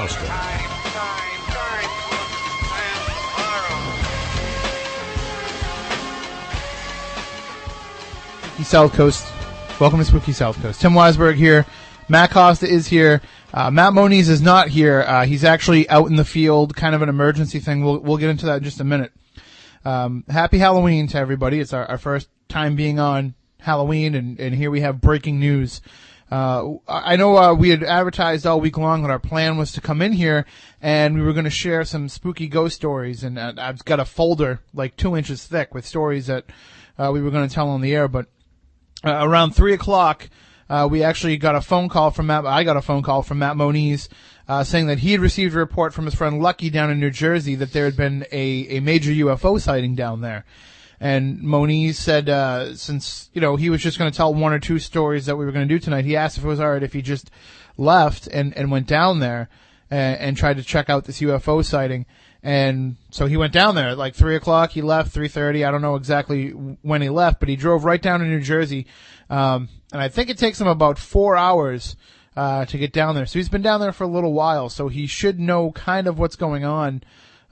Costa. South Coast. Welcome to Spooky South Coast. Tim Weisberg here. Matt Costa is here. Matt Moniz is not here. He's actually out in the field, kind of an emergency thing. We'll get into that in just a minute. Happy Halloween to everybody. It's our first time being on Halloween, and here we have breaking news. I know we had advertised all week long that our plan was to come in here, and we were going to share some spooky ghost stories, and I've got a folder like 2 inches thick with stories that we were going to tell on the air, but around 3 o'clock, we actually got a phone call from Matt. I got a phone call from Matt Moniz, saying that he had received a report from his friend Lucky down in New Jersey that there had been a major UFO sighting down there. And Moniz said, since, he was just going to tell one or two stories that we were going to do tonight, he asked if it was all right if he just left and went down there and tried to check out this UFO sighting. And so he went down there at like 3 o'clock. He left 3:30. I don't know exactly when he left, but he drove right down to New Jersey. And I think it takes him about 4 hours to get down there. So he's been down there for a little while. So he should know kind of what's going on.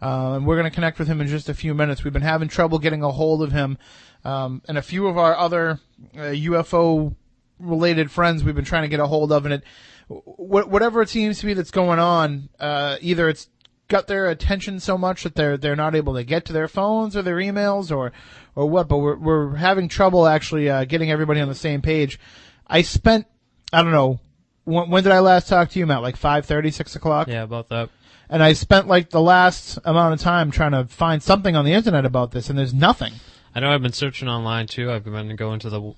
And we're going to connect with him in just a few minutes. We've been having trouble getting a hold of him. And a few of our other UFO related friends we've been trying to get a hold of. And it, whatever it seems to be that's going on, either it's got their attention so much that they're not able to get to their phones or their emails or what, but we're having trouble actually getting everybody on the same page. I spent, I don't know, when did I last talk to you, Matt? Like 5:30, 6 o'clock? Yeah, about that. And I spent like the last amount of time trying to find something on the internet about this, and there's nothing. I know I've been searching online too. I've been going to the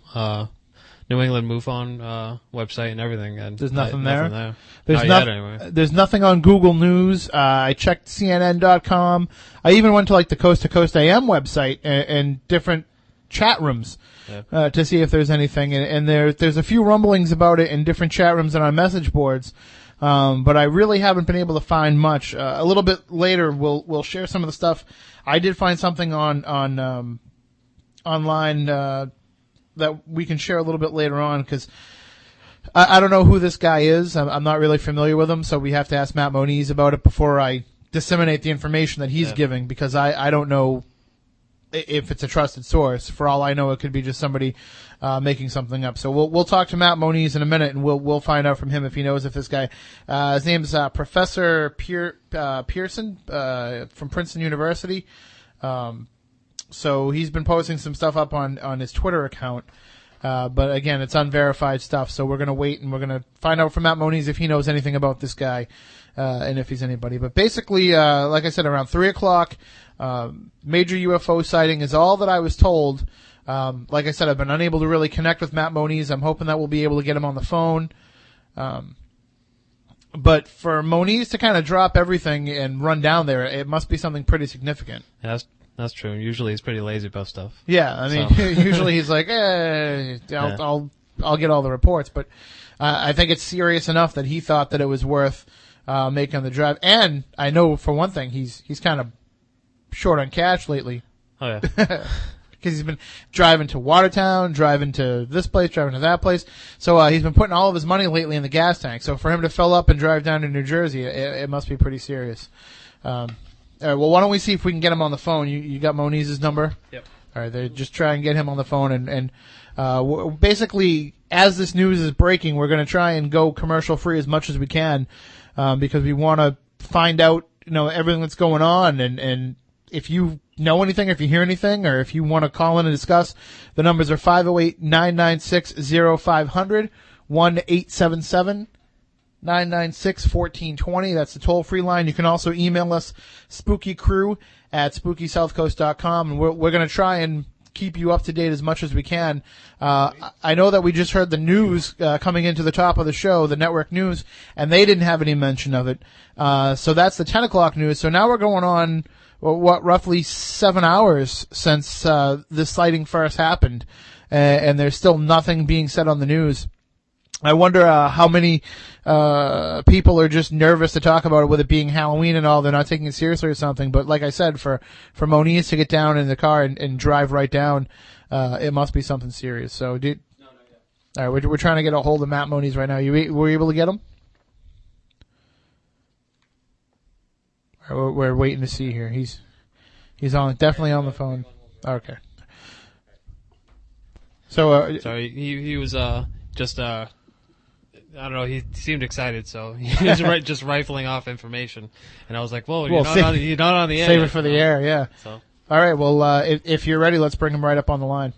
New England MUFON website and everything, and there's nothing there. Not yet, anyway. There's nothing on Google News. I checked CNN.com. I even went to like the Coast to Coast AM website and different chat rooms to see if there's anything. And there's a few rumblings about it in different chat rooms and on message boards. But I really haven't been able to find much. A little bit later, we'll share some of the stuff. I did find something on online that we can share a little bit later on, because I don't know who this guy is. I'm not really familiar with him, so we have to ask Matt Moniz about it before I disseminate the information that he's giving, because I don't know if it's a trusted source. For all I know, it could be just somebody making something up. So we'll talk to Matt Moniz in a minute, and we'll find out from him if he knows if this guy. His name's Professor Pearson from Princeton University. So he's been posting some stuff up on his Twitter account. But again, it's unverified stuff. So we're going to wait, and we're going to find out from Matt Moniz if he knows anything about this guy, and if he's anybody. But basically, like I said, around 3 o'clock, major UFO sighting is all that I was told. Like I said, I've been unable to really connect with Matt Moniz. I'm hoping that we'll be able to get him on the phone. But for Moniz to kind of drop everything and run down there, it must be something pretty significant. Yeah, that's true. Usually he's pretty lazy about stuff. Yeah, I mean, usually he's like, I'll get all the reports. But I think it's serious enough that he thought that it was worth making the drive. And I know for one thing, he's kind of short on cash lately. Oh yeah, because he's been driving to Watertown, driving to this place, driving to that place. So he's been putting all of his money lately in the gas tank. So for him to fill up and drive down to New Jersey, it must be pretty serious. All right, well, why don't we see if we can get him on the phone? You got Moniz's number? Yep. All right, they just try and get him on the phone, and basically, as this news is breaking, we're going to try and go commercial free as much as we can, because we want to find out, everything that's going on, and if you know anything, if you hear anything, or if you want to call in and discuss, the numbers are 508-996-0500, 1-877-996-1420. That's the toll-free line. You can also email us, spookycrew@spookysouthcoast.com, and we're going to try and keep you up to date as much as we can. I know that we just heard the news coming into the top of the show, the network news, and they didn't have any mention of it. So that's the 10 o'clock news. So now we're going on, roughly 7 hours since this sighting first happened, and there's still nothing being said on the news. I wonder how many people are just nervous to talk about it, with it being Halloween and all. They're not taking it seriously or something. But like I said, for Moniz to get down in the car and drive right down, it must be something serious. So, all right, we're trying to get a hold of Matt Moniz right now. Were you able to get him? We're waiting to see here. He's definitely on the phone. Okay. So Sorry, he was just I don't know. He seemed excited, so he was just rifling off information, and I was like, "Whoa, you're not on the air. Save it for the air, yeah." So, all right. Well, if you're ready, let's bring him right up on the line.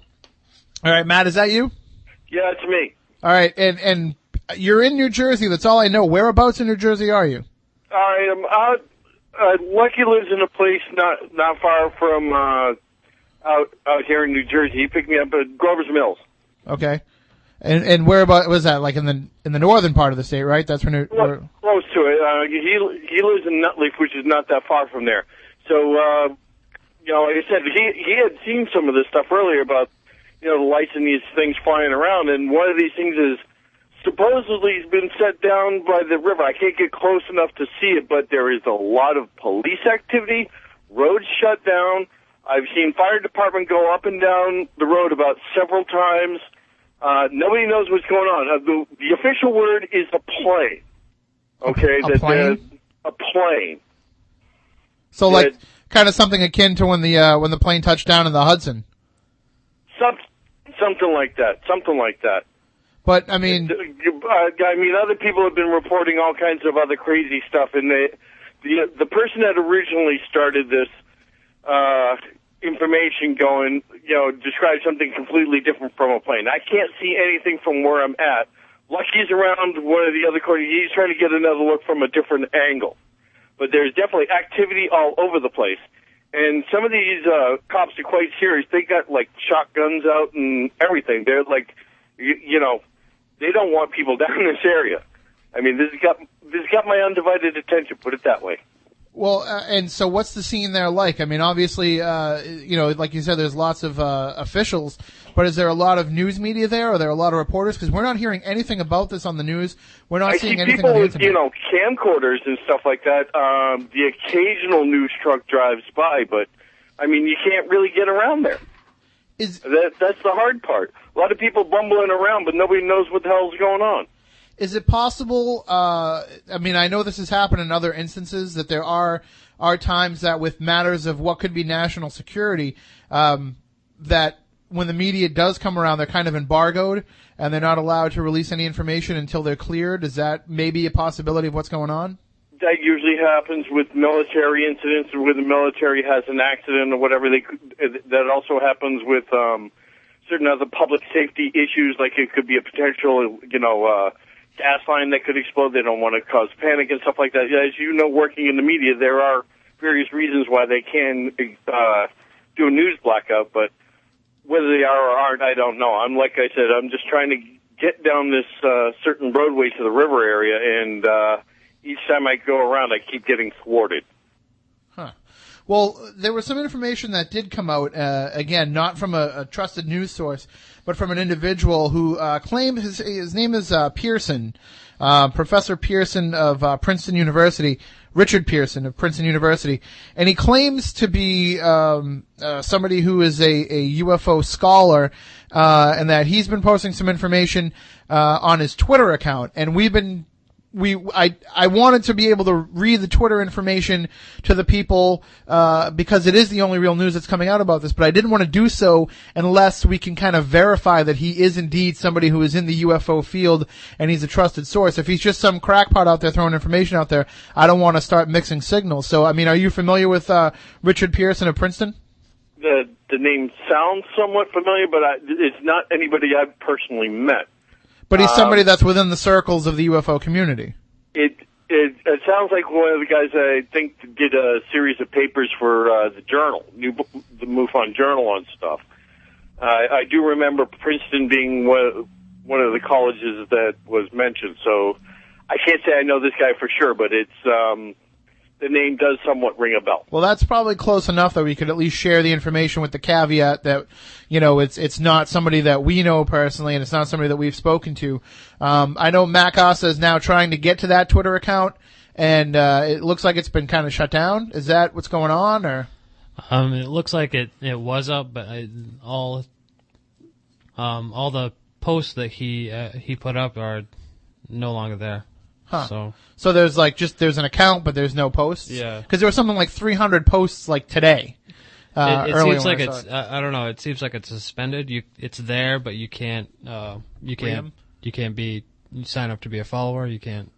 All right, Matt, is that you? Yeah, it's me. All right, and you're in New Jersey. That's all I know. Whereabouts in New Jersey are you? I am out. Lucky lives in a place not far from out here in New Jersey. He picked me up at Grover's Mills. Okay. And whereabouts was that? Like in the northern part of the state, right? That's where close to it. He lives in Nutleaf, which is not that far from there. So like I said, he had seen some of this stuff earlier about the lights and these things flying around, and one of these things is supposedly has been set down by the river. I can't get close enough to see it, but there is a lot of police activity, roads shut down. I've seen fire department go up and down the road about several times. Nobody knows what's going on. The official word is a plane. Okay, a plane? A plane. So like kind of something akin to when the plane touched down in the Hudson. Something like that. Something like that. But I mean, other people have been reporting all kinds of other crazy stuff, and the person that originally started this information going, described something completely different from a plane. I can't see anything from where I'm at. Lucky's around one of the other corners. He's trying to get another look from a different angle. But there's definitely activity all over the place. And some of these cops are quite serious. They got, like, shotguns out and everything. They're like, they don't want people down in this area. I mean, this has got my undivided attention, put it that way. Well, and so what's the scene there like? I mean, obviously, like you said, there's lots of officials, but is there a lot of news media there? Are there a lot of reporters? Because we're not hearing anything about this on the news. We're not seeing anything on the internet. People with, camcorders and stuff like that. The occasional news truck drives by, but, I mean, you can't really get around there. That's the hard part. A lot of people bumbling around, but nobody knows what the hell's going on. Is it possible, I mean, I know this has happened in other instances, that there are times that with matters of what could be national security, that when the media does come around, they're kind of embargoed and they're not allowed to release any information until they're cleared? Is that maybe a possibility of what's going on? That usually happens with military incidents or when the military has an accident or whatever. That also happens with certain other public safety issues, like it could be a potential, gas line that could explode. They don't want to cause panic and stuff like that. As you know, working in the media, there are various reasons why they can do a news blackout, but whether they are or aren't, I don't know. Like I said, I'm just trying to get down this certain roadway to the river area, and each time I go around, I keep getting thwarted. Huh. Well, there was some information that did come out, again, not from a trusted news source, but from an individual who claimed his name is Pearson, Professor Pearson of Princeton University, Richard Pearson of Princeton University, and he claims to be somebody who is a UFO scholar, and that he's been posting some information on his Twitter account, and I wanted to be able to read the Twitter information to the people because it is the only real news that's coming out about this, but I didn't want to do so unless we can kind of verify that he is indeed somebody who is in the UFO field and he's a trusted source. If he's just some crackpot out there throwing information out there, I don't want to start mixing signals. So, I mean, are you familiar with Richard Pearson of Princeton? The name sounds somewhat familiar, but it's not anybody I've personally met. But he's somebody that's within the circles of the UFO community. It sounds like one of the guys I think did a series of papers for the Journal, the MUFON Journal on stuff. I do remember Princeton being one of the colleges that was mentioned, so I can't say I know this guy for sure, but it's the name does somewhat ring a bell. Well, that's probably close enough that we could at least share the information with the caveat that, it's not somebody that we know personally and it's not somebody that we've spoken to. I know Matt Costa is now trying to get to that Twitter account, and it looks like it's been kind of shut down. Is that what's going on, or? It looks like it was up, but all the posts that he put up are no longer there. Huh. So there's there's an account, but there's no posts? Yeah. Because there was something like 300 posts today. It seems like it's, I don't know, it seems like it's suspended. It's there, but you can't you sign up to be a follower, you can't.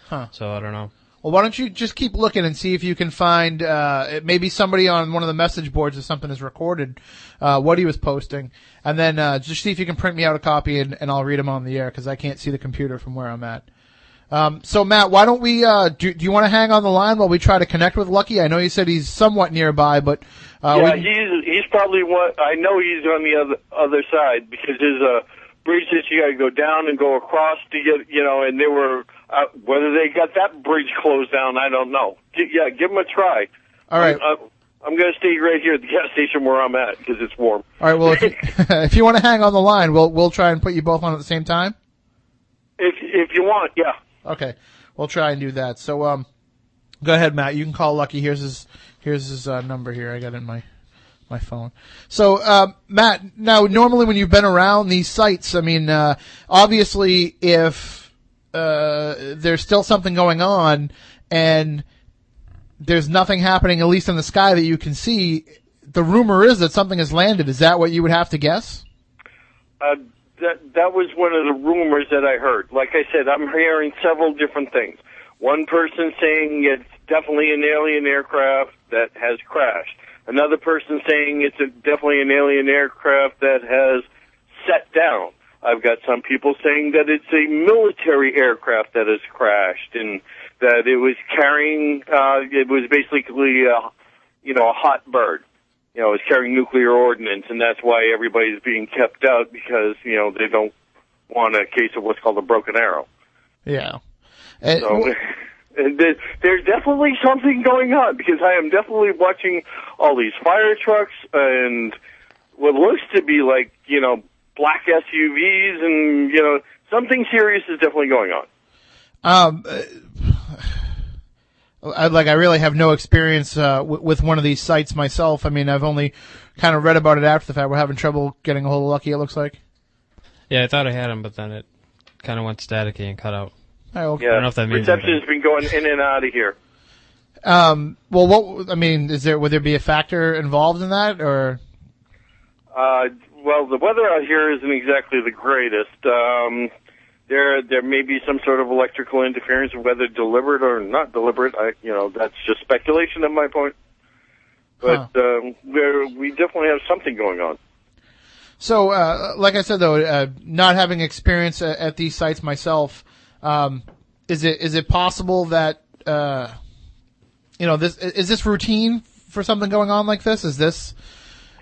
Huh. So I don't know. Well, why don't you just keep looking and see if you can find, maybe somebody on one of the message boards or something has recorded, what he was posting. And then, just see if you can print me out a copy and I'll read them on the air, because I can't see the computer from where I'm at. So Matt, why don't we, do you want to hang on the line while we try to connect with Lucky? I know you said he's somewhat nearby, but, he's probably I know he's on the other side, because there's a bridge that you got to go down and go across to get, and they were, whether they got that bridge closed down, I don't know. Give them a try. All right. I'm going to stay right here at the gas station where I'm at, because it's warm. All right. Well, if you want to hang on the line, we'll try and put you both on at the same time. If you want, yeah. Okay. We'll try and do that. So, go ahead, Matt. You can call Lucky. Here's his number here. I got it in my phone. So, Matt, now normally when you've been around these sites, I mean, obviously if there's still something going on and there's nothing happening, at least in the sky that you can see, the rumor is that something has landed. Is that what you would have to guess? That was one of the rumors that I heard. Like I said, I'm hearing several different things. One person saying it's definitely an alien aircraft that has crashed. Another person saying it's definitely an alien aircraft that has set down. I've got some people saying that it's a military aircraft that has crashed and that it was carrying, it was basically, a hot bird. It was carrying nuclear ordnance, and that's why everybody's being kept out, because, they don't want a case of what's called a broken arrow. Yeah. So, there's definitely something going on, because I am definitely watching all these fire trucks and what looks to be black SUVs, and, something serious is definitely going on. I really have no experience with one of these sites myself. I mean, I've only kind of read about it after the fact. We're having trouble getting a hold of Lucky, it looks like. Yeah, I thought I had him, but then it kind of went staticky and cut out. Oh, okay. Yeah, I don't know if that means reception's been going in and out of here. Well, would there be a factor involved in that, or? Well, the weather out here isn't exactly the greatest. There may be some sort of electrical interference, whether deliberate or not deliberate. That's just speculation at my point. But we definitely have something going on. So, like I said, though, not having experience at these sites myself, is it possible that is this routine for something going on like this? Is this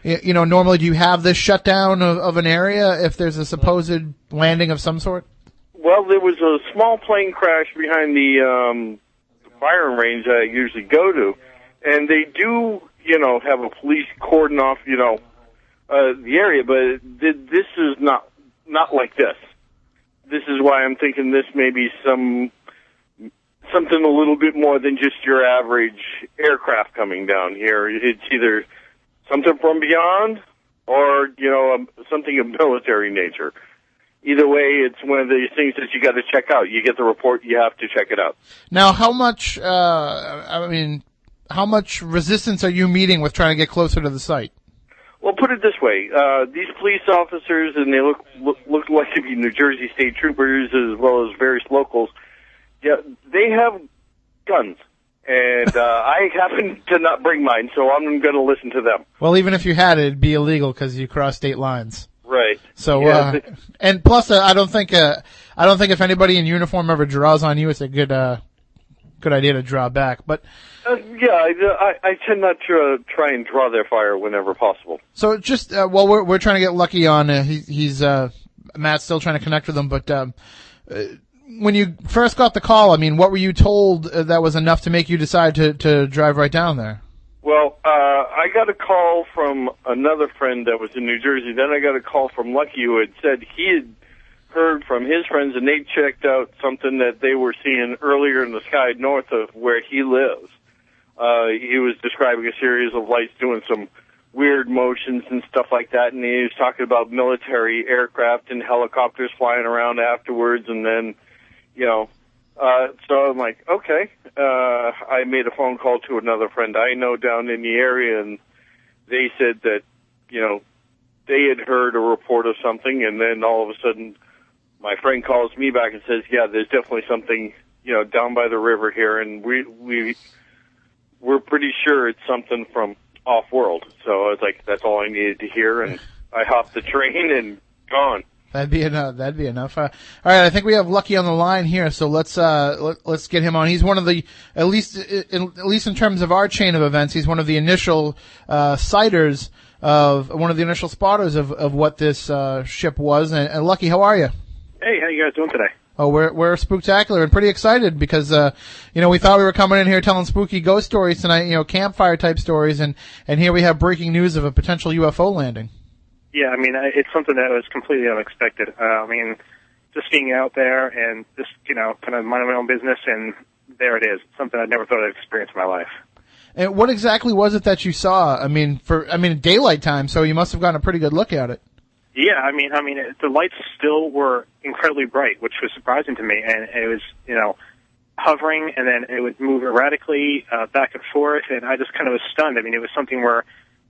normally do you have this shutdown of an area if there's a supposed landing of some sort? Well, there was a small plane crash behind the firing range that I usually go to, and they do, have a police cordon off, the area, but this is not like this. This is why I'm thinking this may be something a little bit more than just your average aircraft coming down here. It's either something from beyond or, something of military nature. Either way, it's one of these things that you got to check out. You get the report, you have to check it out. Now, how much resistance are you meeting with trying to get closer to the site? Well, put it this way: these police officers, and they look like to be New Jersey State Troopers as well as various locals. Yeah, they have guns, and I happen to not bring mine, so I'm going to listen to them. Well, even if you had it, it'd be illegal because you cross state lines. Right. So, and plus, I don't think if anybody in uniform ever draws on you, it's a good idea to draw back. But I tend not to try and draw their fire whenever possible. So just we're trying to get Lucky on. He's Matt's still trying to connect with him. But when you first got the call, I mean, what were you told that was enough to make you decide to drive right down there? Well, I got a call from another friend that was in New Jersey. Then I got a call from Lucky, who had said he had heard from his friends, and they checked out something that they were seeing earlier in the sky north of where he lives. He was describing a series of lights doing some weird motions and stuff like that, and he was talking about military aircraft and helicopters flying around afterwards, and then, So I'm like, okay. I made a phone call to another friend I know down in the area, and they said that, they had heard a report of something, and then all of a sudden my friend calls me back and says, yeah, there's definitely something, down by the river here, and we're pretty sure it's something from off-world. So I was like, that's all I needed to hear, and I hopped the train and gone. That'd be enough. All right, I think we have Lucky on the line here, so let's get him on. He's one of the, at least in terms of our chain of events, he's one of the initial sighters one of the initial spotters of what this ship was. And Lucky, how are you? Hey, how you guys doing today? Oh, we're spooktacular and pretty excited because we thought we were coming in here telling spooky ghost stories tonight, campfire type stories, and here we have breaking news of a potential UFO landing. Yeah, I mean, it's something that was completely unexpected. Just being out there and just, kind of minding my own business, and there it is. Something I never thought I'd experience in my life. And what exactly was it that you saw? Daylight time, so you must have gotten a pretty good look at it. Yeah, the lights still were incredibly bright, which was surprising to me, and it was, hovering, and then it would move erratically back and forth, and I just kind of was stunned. I mean, it was something where,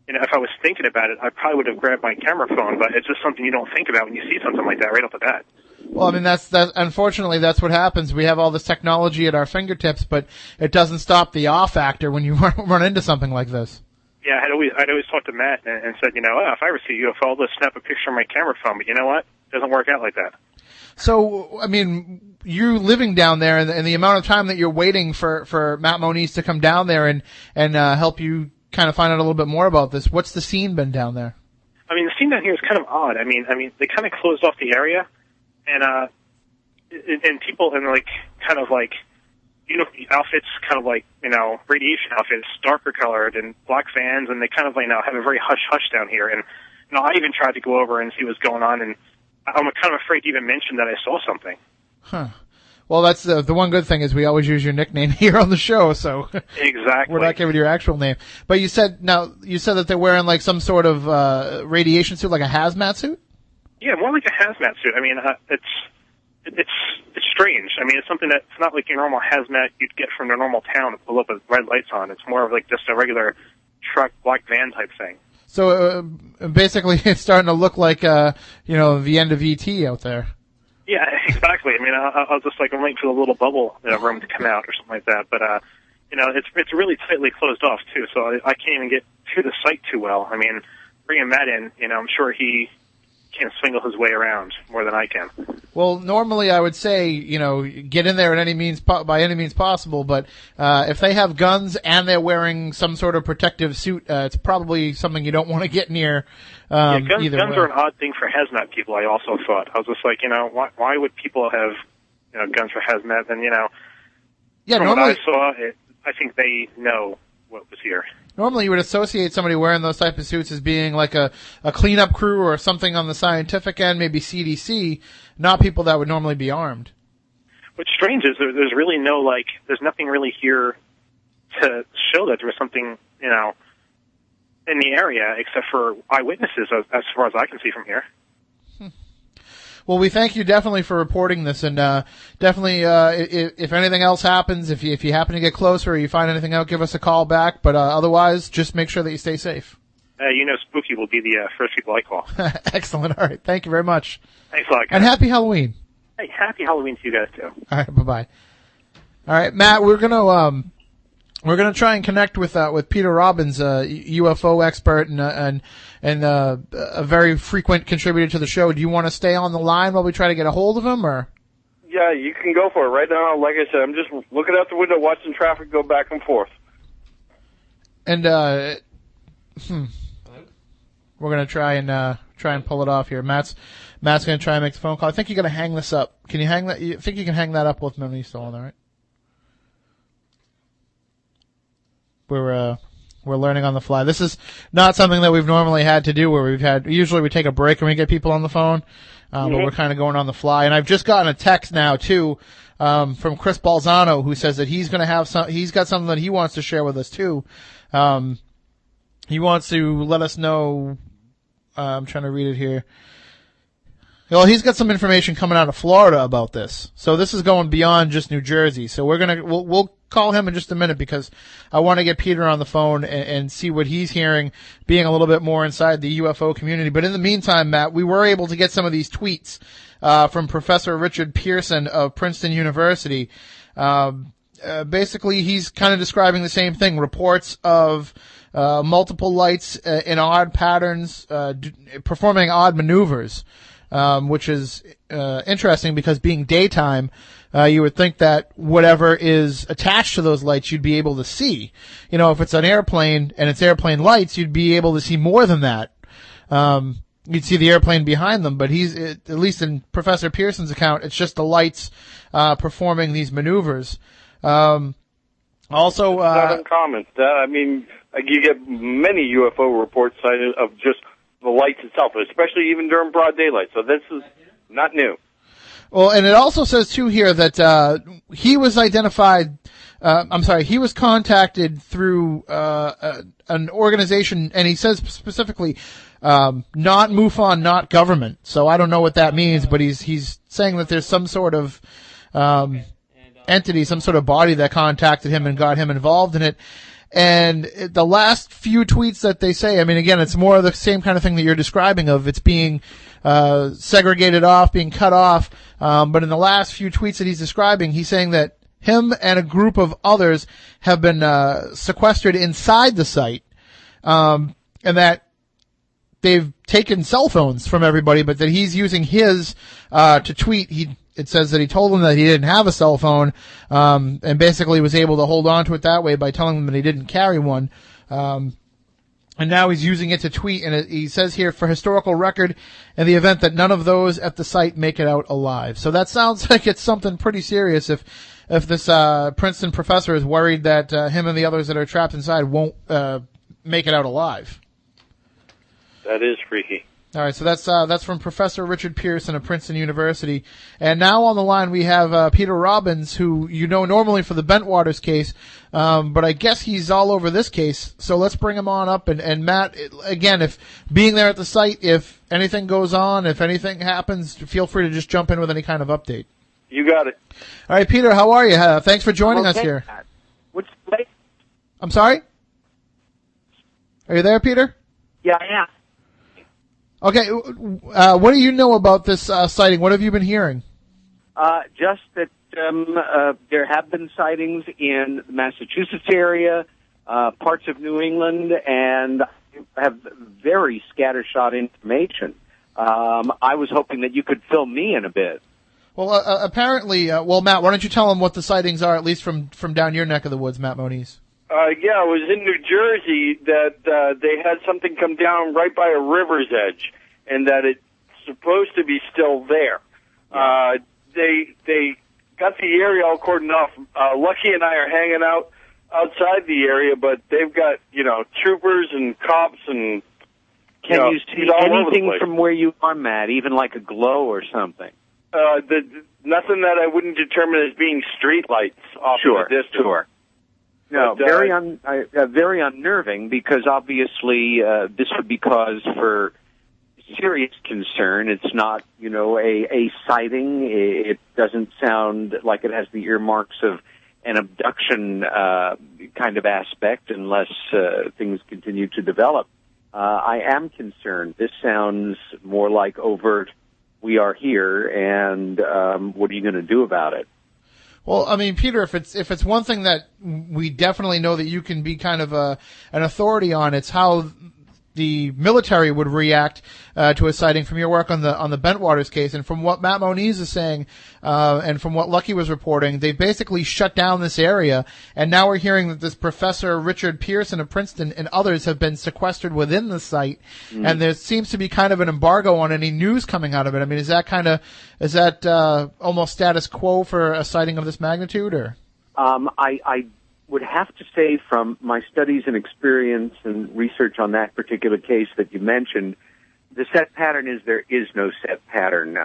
if I was thinking about it, I probably would have grabbed my camera phone, but it's just something you don't think about when you see something like that right off the bat. Well, that's unfortunately, that's what happens. We have all this technology at our fingertips, but it doesn't stop the awe factor when you run into something like this. Yeah, I'd always talked to Matt and said, if I ever see a UFO, I'll just snap a picture on my camera phone. But you know what? It doesn't work out like that. So, you living down there and the amount of time that you're waiting for Matt Moniz to come down there and help you kind of find out a little bit more about this. What's the scene been down there? The scene down here is kind of odd. They kind of closed off the area, and people in outfits, kind of radiation outfits, darker colored and black vans, and they kind of have a very hush down here. And I even tried to go over and see what's going on, and I'm kind of afraid to even mention that I saw something. Huh. Well, that's the one good thing is we always use your nickname here on the show, so exactly. We're not giving your actual name. But you said that they're wearing some sort of radiation suit, like a hazmat suit? Yeah, more like a hazmat suit. It's strange. It's something that's not like your normal hazmat you'd get from the normal town to pull up with red lights on. It's more of just a regular truck, black van type thing. So basically, it's starting to look like the end of E.T. out there. Yeah, exactly. I was just I'm waiting for the little bubble room to come out or something like that. But it's really tightly closed off too, so I can't even get to the site too well. Bringing Matt in, I'm sure he can swingle his way around more than I can. Well, normally I would say, get in there at any means by any means possible. But if they have guns and they're wearing some sort of protective suit, it's probably something you don't want to get near. Guns are an odd thing for hazmat people. I also thought I was just why would people have guns for hazmat? And yeah, from normally, what I saw, I think they know what was here. Normally, you would associate somebody wearing those type of suits as being like a cleanup crew or something on the scientific end, maybe CDC, not people that would normally be armed. What's strange is there's really there's nothing really here to show that there was something, in the area except for eyewitnesses as far as I can see from here. Well, we thank you definitely for reporting this, and definitely if anything else happens, if you happen to get closer or you find anything out, give us a call back. But otherwise, just make sure that you stay safe. Spooky will be the first people I call. Excellent. All right. Thank you very much. Thanks a lot, guys. And happy Halloween. Hey, happy Halloween to you guys too. All right. Bye-bye. All right, Matt, we're gonna try and connect with Peter Robbins, a UFO expert and a very frequent contributor to the show. Do you want to stay on the line while we try to get a hold of him, or? Yeah, you can go for it. Right now, like I said, I'm just looking out the window, watching traffic go back and forth. And we're gonna try and pull it off here. Matt's gonna try and make the phone call. I think you're gonna hang this up. Can you hang that? You think you can hang that up with me still on there, right? We're learning on the fly. This is not something that we've normally had to do where usually we take a break and we get people on the phone. But we're kind of going on the fly. And I've just gotten a text now too, from Chris Balzano, who says that he's got something that he wants to share with us too. He wants to let us know, I'm trying to read it here. Well, he's got some information coming out of Florida about this. So this is going beyond just New Jersey. So we'll call him in just a minute because I want to get Peter on the phone and see what he's hearing, being a little bit more inside the UFO community. But in the meantime, Matt, we were able to get some of these tweets from Professor Richard Pearson of Princeton University. Basically, he's kind of describing the same thing, reports of multiple lights in odd patterns, performing odd maneuvers. Which is interesting because being daytime, you would think that whatever is attached to those lights you'd be able to see. You know, if it's an airplane and it's airplane lights, you'd be able to see more than that. You'd see the airplane behind them, but at least in Professor Pearson's account, it's just the lights performing these maneuvers. Also, not uncommon. I mean, you get many UFO reports cited of just the lights itself, especially even during broad daylight. So this is not new. Well, and it also says too here that he was he was contacted through an organization, and he says specifically not MUFON, not government. So I don't know what that means, but he's saying that there's some sort of entity, some sort of body that contacted him and got him involved in it. And the last few tweets that they say, I mean, again, it's more of the same kind of thing that you're describing of it's being segregated off, being cut off. But in the last few tweets that he's describing, he's saying that him and a group of others have been sequestered inside the site, and that they've taken cell phones from everybody, but that he's using his to tweet. It says that he told them that he didn't have a cell phone, and basically was able to hold on to it that way by telling them that he didn't carry one. And now he's using it to tweet, and he says here, for historical record, in the event that none of those at the site make it out alive. So that sounds like it's something pretty serious if this Princeton professor is worried that him and the others that are trapped inside won't make it out alive. That is freaky. All right, so that's from Professor Richard Pearson of Princeton University. And now on the line we have Peter Robbins, who you know normally for the Bentwaters case, but I guess he's all over this case. So let's bring him on up. And Matt, again, if being there at the site, if anything goes on, if anything happens, feel free to just jump in with any kind of update. You got it. All right, Peter, how are you? Thanks for joining us here. What's the date? I'm sorry? Are you there, Peter? Yeah, I am. Okay, what do you know about this sighting? What have you been hearing? Just that there have been sightings in the Massachusetts area, parts of New England, and have very scattershot information. I was hoping that you could fill me in a bit. Well, apparently, Matt, why don't you tell them what the sightings are, at least from down your neck of the woods, Matt Moniz? Yeah, it was in New Jersey that they had something come down right by a river's edge, and that it's supposed to be still there. They got the area all cordoned off. Lucky and I are hanging out outside the area, but they've got troopers and cops and. Can you see anything from where you are, Matt? Even like a glow or something? Nothing that I wouldn't determine as being street lights off in the distance. Sure. No, very unnerving because obviously this would be cause for serious concern. It's not, a sighting. It doesn't sound like it has the earmarks of an abduction kind of aspect unless things continue to develop. I am concerned. This sounds more like overt, we are here, and what are you going to do about it? Well, I mean, Peter, if it's one thing that we definitely know that you can be kind of an authority on, it's how the military would react to a sighting from your work on the Bentwaters case. And from what Matt Moniz is saying, and from what Lucky was reporting, they basically shut down this area. And now we're hearing that this Professor Richard Pearson of Princeton and others have been sequestered within the site. Mm. And there seems to be kind of an embargo on any news coming out of it. I mean, is that almost status quo for a sighting of this magnitude, or? I would have to say from my studies and experience and research on that particular case that you mentioned, the set pattern is there is no set pattern.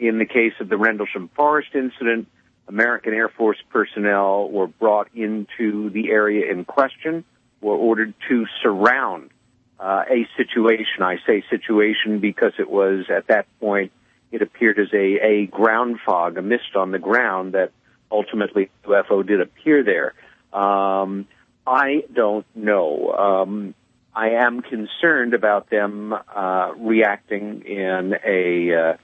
In the case of the Rendlesham Forest incident, American Air Force personnel were brought into the area in question, were ordered to surround a situation. I say situation because it was at that point it appeared as a ground fog, a mist on the ground that ultimately UFO did appear there. I don't know. I am concerned about them reacting in a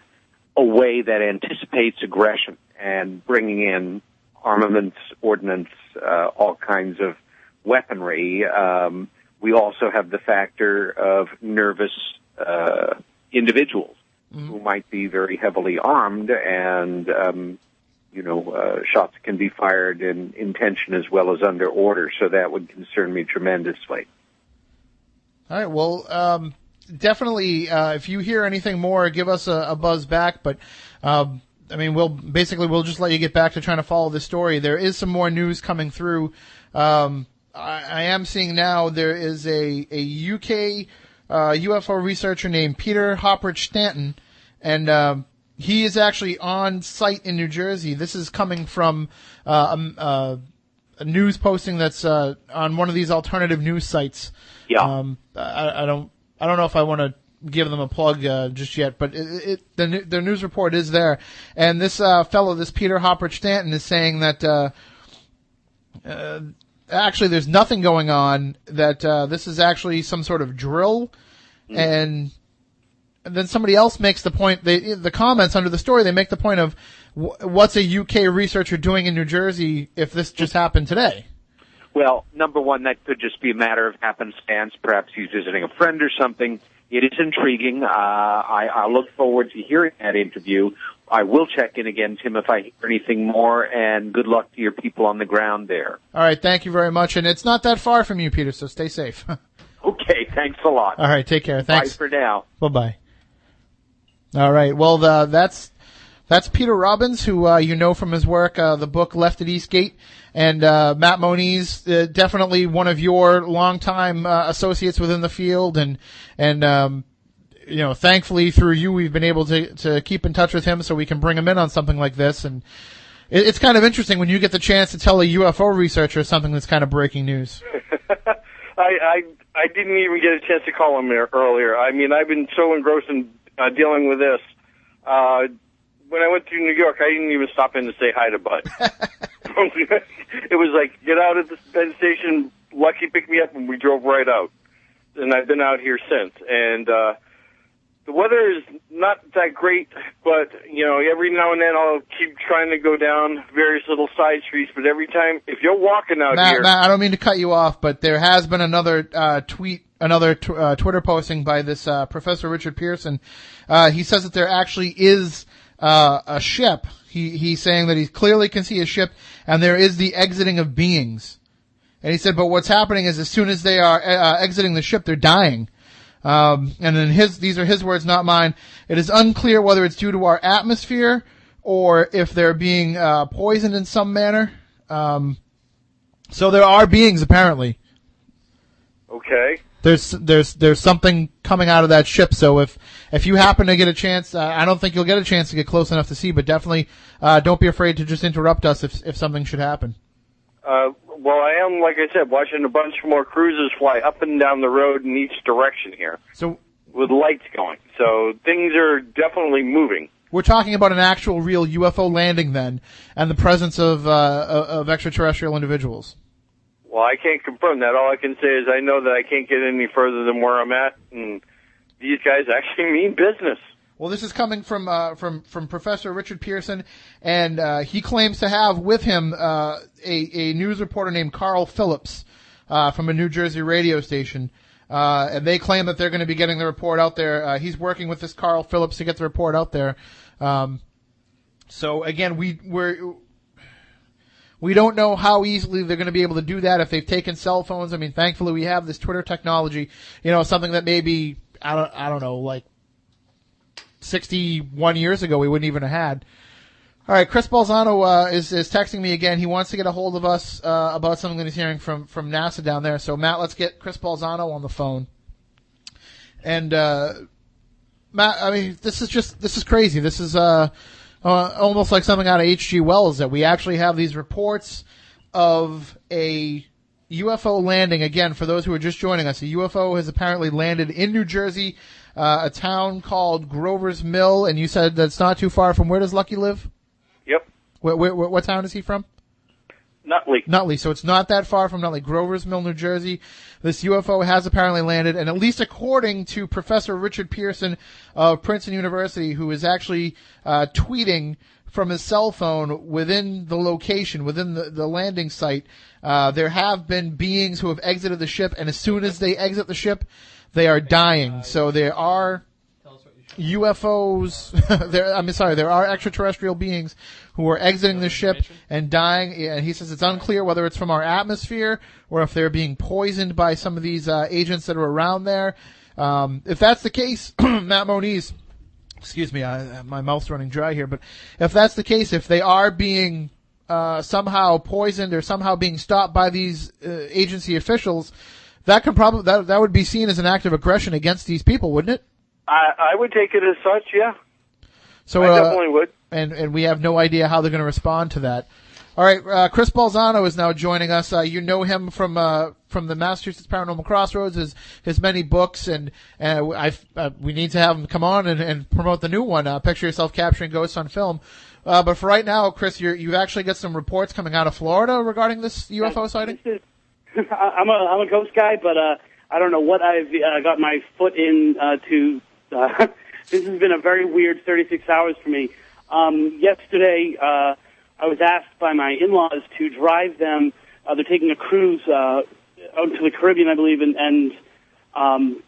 way that anticipates aggression and bringing in armaments, ordnance, all kinds of weaponry. We also have the factor of nervous individuals who might be very heavily armed, and shots can be fired in intention as well as under order. So that would concern me tremendously. All right. Well, definitely, if you hear anything more, give us a buzz back. But we'll just let you get back to trying to follow this story. There is some more news coming through. I am seeing now there is a UK UFO researcher named Peter Hopperich Stanton, and he is actually on site in New Jersey. This is coming from a news posting that's on one of these alternative news sites. Yeah. I don't know if I want to give them a plug just yet, but the news report is there, and this fellow, this Peter Hopperich Stanton, is saying that actually there's nothing going on, that this is actually some sort of drill, and then somebody else makes the point, the comments under the story, they make the point of what's a UK researcher doing in New Jersey if this just happened today? Well, number one, that could just be a matter of happenstance. Perhaps he's visiting a friend or something. It is intriguing. I look forward to hearing that interview. I will check in again, Tim, if I hear anything more, and good luck to your people on the ground there. All right, thank you very much. And it's not that far from you, Peter, so stay safe. Okay, thanks a lot. All right, take care. Thanks. Bye for now. Bye-bye. All right, well, that's Peter Robbins, who you know from his work, the book Left at Eastgate, and Matt Moniz, definitely one of your longtime associates within the field, and thankfully through you we've been able to keep in touch with him so we can bring him in on something like this. And it's kind of interesting when you get the chance to tell a UFO researcher something that's kind of breaking news. I didn't even get a chance to call him there earlier. I mean, I've been so engrossed in dealing with this. When I went to New York, I didn't even stop in to say hi to Bud. It was like, get out at the Penn station, Lucky picked me up, and we drove right out. And I've been out here since. And the weather is not that great, but, every now and then I'll keep trying to go down various little side streets. But every time, if you're walking out here... Matt, I don't mean to cut you off, but there has been another Twitter posting by this Professor Richard Pearson. He says that there actually is a ship. He's saying that he clearly can see a ship, and there is the exiting of beings. And he said, but what's happening is as soon as they are exiting the ship, they're dying. And then these are his words, not mine. It is unclear whether it's due to our atmosphere or if they're being poisoned in some manner. So there are beings, apparently. Okay. There's something coming out of that ship. So if you happen to get a chance, I don't think you'll get a chance to get close enough to see, but definitely don't be afraid to just interrupt us if something should happen. Well, I am, like I said, watching a bunch more cruisers fly up and down the road in each direction here. So with lights going. So things are definitely moving. We're talking about an actual real UFO landing then, and the presence of extraterrestrial individuals. Well, I can't confirm that. All I can say is I know that I can't get any further than where I'm at, and these guys actually mean business. Well, this is coming from Professor Richard Pearson, and he claims to have with him a news reporter named Carl Phillips from a New Jersey radio station, and they claim that they're going to be getting the report out there. He's working with this Carl Phillips to get the report out there. So again, we don't know how easily they're going to be able to do that if they've taken cell phones. I mean, thankfully we have this Twitter technology, something that maybe, I don't know, like 61 years ago we wouldn't even have had. All right, Chris Balzano is texting me again. He wants to get a hold of us about something that he's hearing from NASA down there. So Matt, let's get Chris Balzano on the phone. And Matt, I mean, this is crazy. This is almost like something out of H.G. Wells, that we actually have these reports of a UFO landing. Again, for those who are just joining us, a UFO has apparently landed in New Jersey, a town called Grover's Mill, and you said that's not too far from where does Lucky live? Yep. What town is he from? Nutley. So it's not that far from Nutley. Grover's Mill, New Jersey. This UFO has apparently landed, and at least according to Professor Richard Pearson of Princeton University, who is actually tweeting from his cell phone within the location, within the landing site, there have been beings who have exited the ship, and as soon as they exit the ship, they are dying. So there are UFOs, there are extraterrestrial beings who are exiting the ship and dying. And he says it's unclear whether it's from our atmosphere or if they're being poisoned by some of these agents that are around there. If that's the case, Matt Moniz, excuse me, my mouth's running dry here, but if that's the case, if they are being somehow poisoned or somehow being stopped by these agency officials, that could probably that would be seen as an act of aggression against these people, wouldn't it? I would take it as such, yeah. So I definitely would. And we have no idea how they're going to respond to that. All right, Chris Balzano is now joining us. You know him from the Massachusetts Paranormal Crossroads, his many books, and we need to have him come on and promote the new one, Picture Yourself Capturing Ghosts on Film. But for right now, Chris, you've actually got some reports coming out of Florida regarding this UFO sighting? I'm a ghost guy, but I don't know what I've got my foot in to. This has been a very weird 36 hours for me. Yesterday, I was asked by my in-laws to drive them. They're taking a cruise out to the Caribbean, I believe, and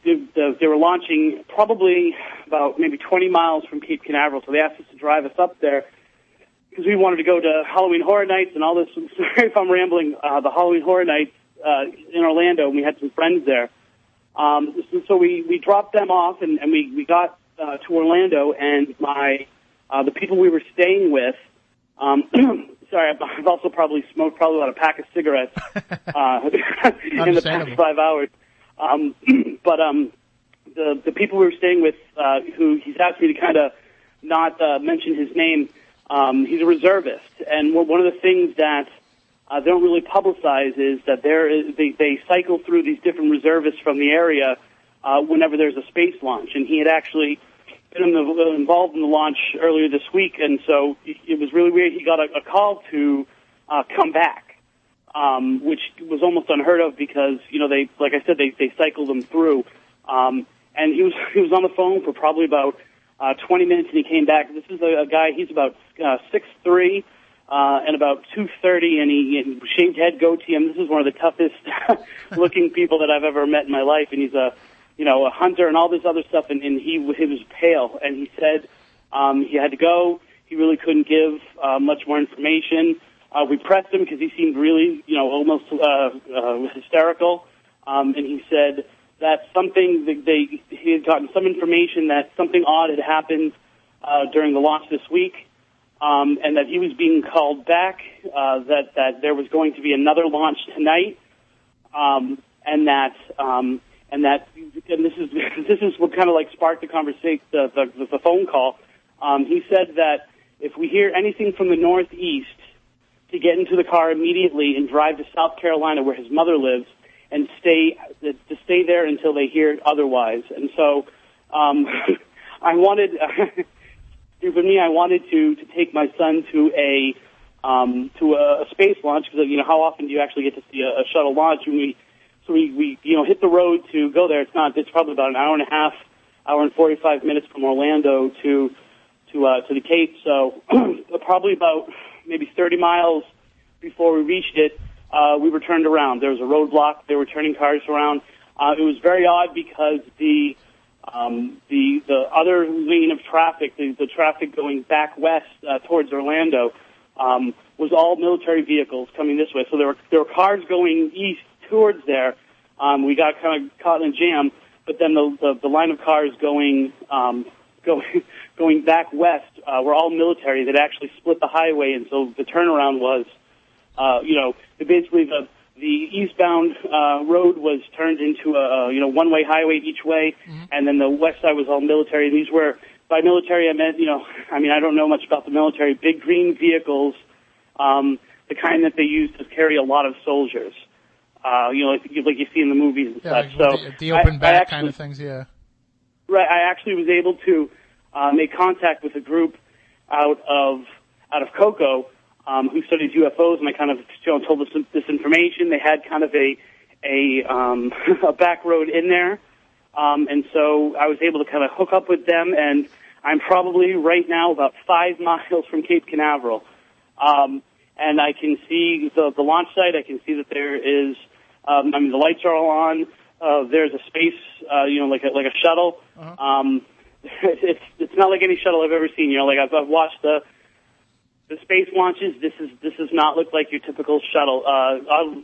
they were launching probably about maybe 20 miles from Cape Canaveral. So they asked us to drive us up there because we wanted to go to Halloween Horror Nights and all this. Sorry if I'm rambling. The Halloween Horror Nights in Orlando, and we had some friends there. So we dropped them off, and we got to Orlando, and the people we were staying with. Sorry, I've also probably smoked about a pack of cigarettes in the past 5 hours. But the people we were staying with, who he's asked me to kind of not mention his name. He's a reservist, and one of the things that they don't really publicize is that they cycle through these different reservists from the area whenever there's a space launch. And he had actually been involved in the launch earlier this week, and so it was really weird. He got a call to come back, which was almost unheard of because, they, like I said, they cycled them through. And he was on the phone for probably about 20 minutes, and he came back. This is a guy, he's about 6'3", and about 230, and he shaved head, goatee. And this is one of the toughest looking people that I've ever met in my life. And he's a hunter and all this other stuff. And he was pale. And he said he had to go. He really couldn't give much more information. We pressed him because he seemed really, almost hysterical. And he said that he had gotten some information that something odd had happened during the launch this week. And that he was being called back, that there was going to be another launch tonight, and this is what kind of like sparked the conversation, the phone call. He said that if we hear anything from the northeast, to get into the car immediately and drive to South Carolina, where his mother lives, and stay there until they hear otherwise. And so, I wanted. For me, I wanted to take my son to a space launch because how often do you actually get to see a shuttle launch? We hit the road to go there. It's probably about an hour and a half, hour and 45 minutes from Orlando to the Cape. So probably about maybe 30 miles before we reached it, we were turned around. There was a roadblock. They were turning cars around. It was very odd because the other lane of traffic, the traffic going back west towards Orlando, was all military vehicles coming this way. So there were cars going east towards there. We got kind of caught in a jam, but then the line of cars going back west were all military that actually split the highway, and so the turnaround was, basically the eastbound road was turned into a one-way highway each way, and then the west side was all military. And these were, by military I meant, I don't know much about the military, big green vehicles, the kind that they use to carry a lot of soldiers. like you see in the movies and such. Like so the open back kind of things, yeah. Right, I actually was able to make contact with a group out of Cocoa who studies UFOs, and I kind of told them this information. They had kind of a back road in there, and so I was able to kind of hook up with them, and I'm probably right now about 5 miles from Cape Canaveral. And I can see the launch site. I can see that there is, the lights are all on. There's a space, like a shuttle. Uh-huh. It's not like any shuttle I've ever seen. Like I've watched the space launches. This does not look like your typical shuttle.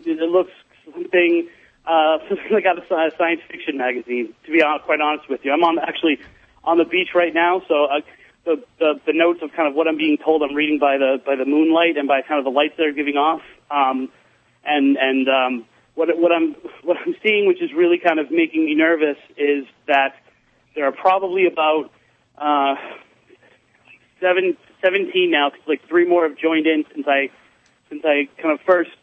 It looks something like out of a science fiction magazine. To be quite honest with you, I'm actually on the beach right now, so. The notes of kind of what I'm being told, I'm reading by the moonlight and by kind of the lights that are giving off, what I'm seeing, which is really kind of making me nervous, is that there are probably about 17 now, because like 3 more have joined in since I kind of first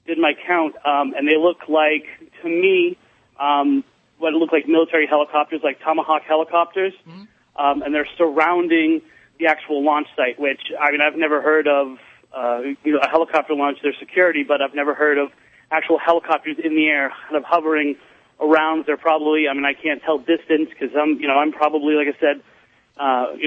did my count, and they look like, to me, what look like military helicopters, like Tomahawk helicopters. Mm-hmm. And they're surrounding the actual launch site, which, I've never heard of, a helicopter launch, their security, but I've never heard of actual helicopters in the air kind of hovering around. They're probably, I can't tell distance because I'm probably, like I said, 5,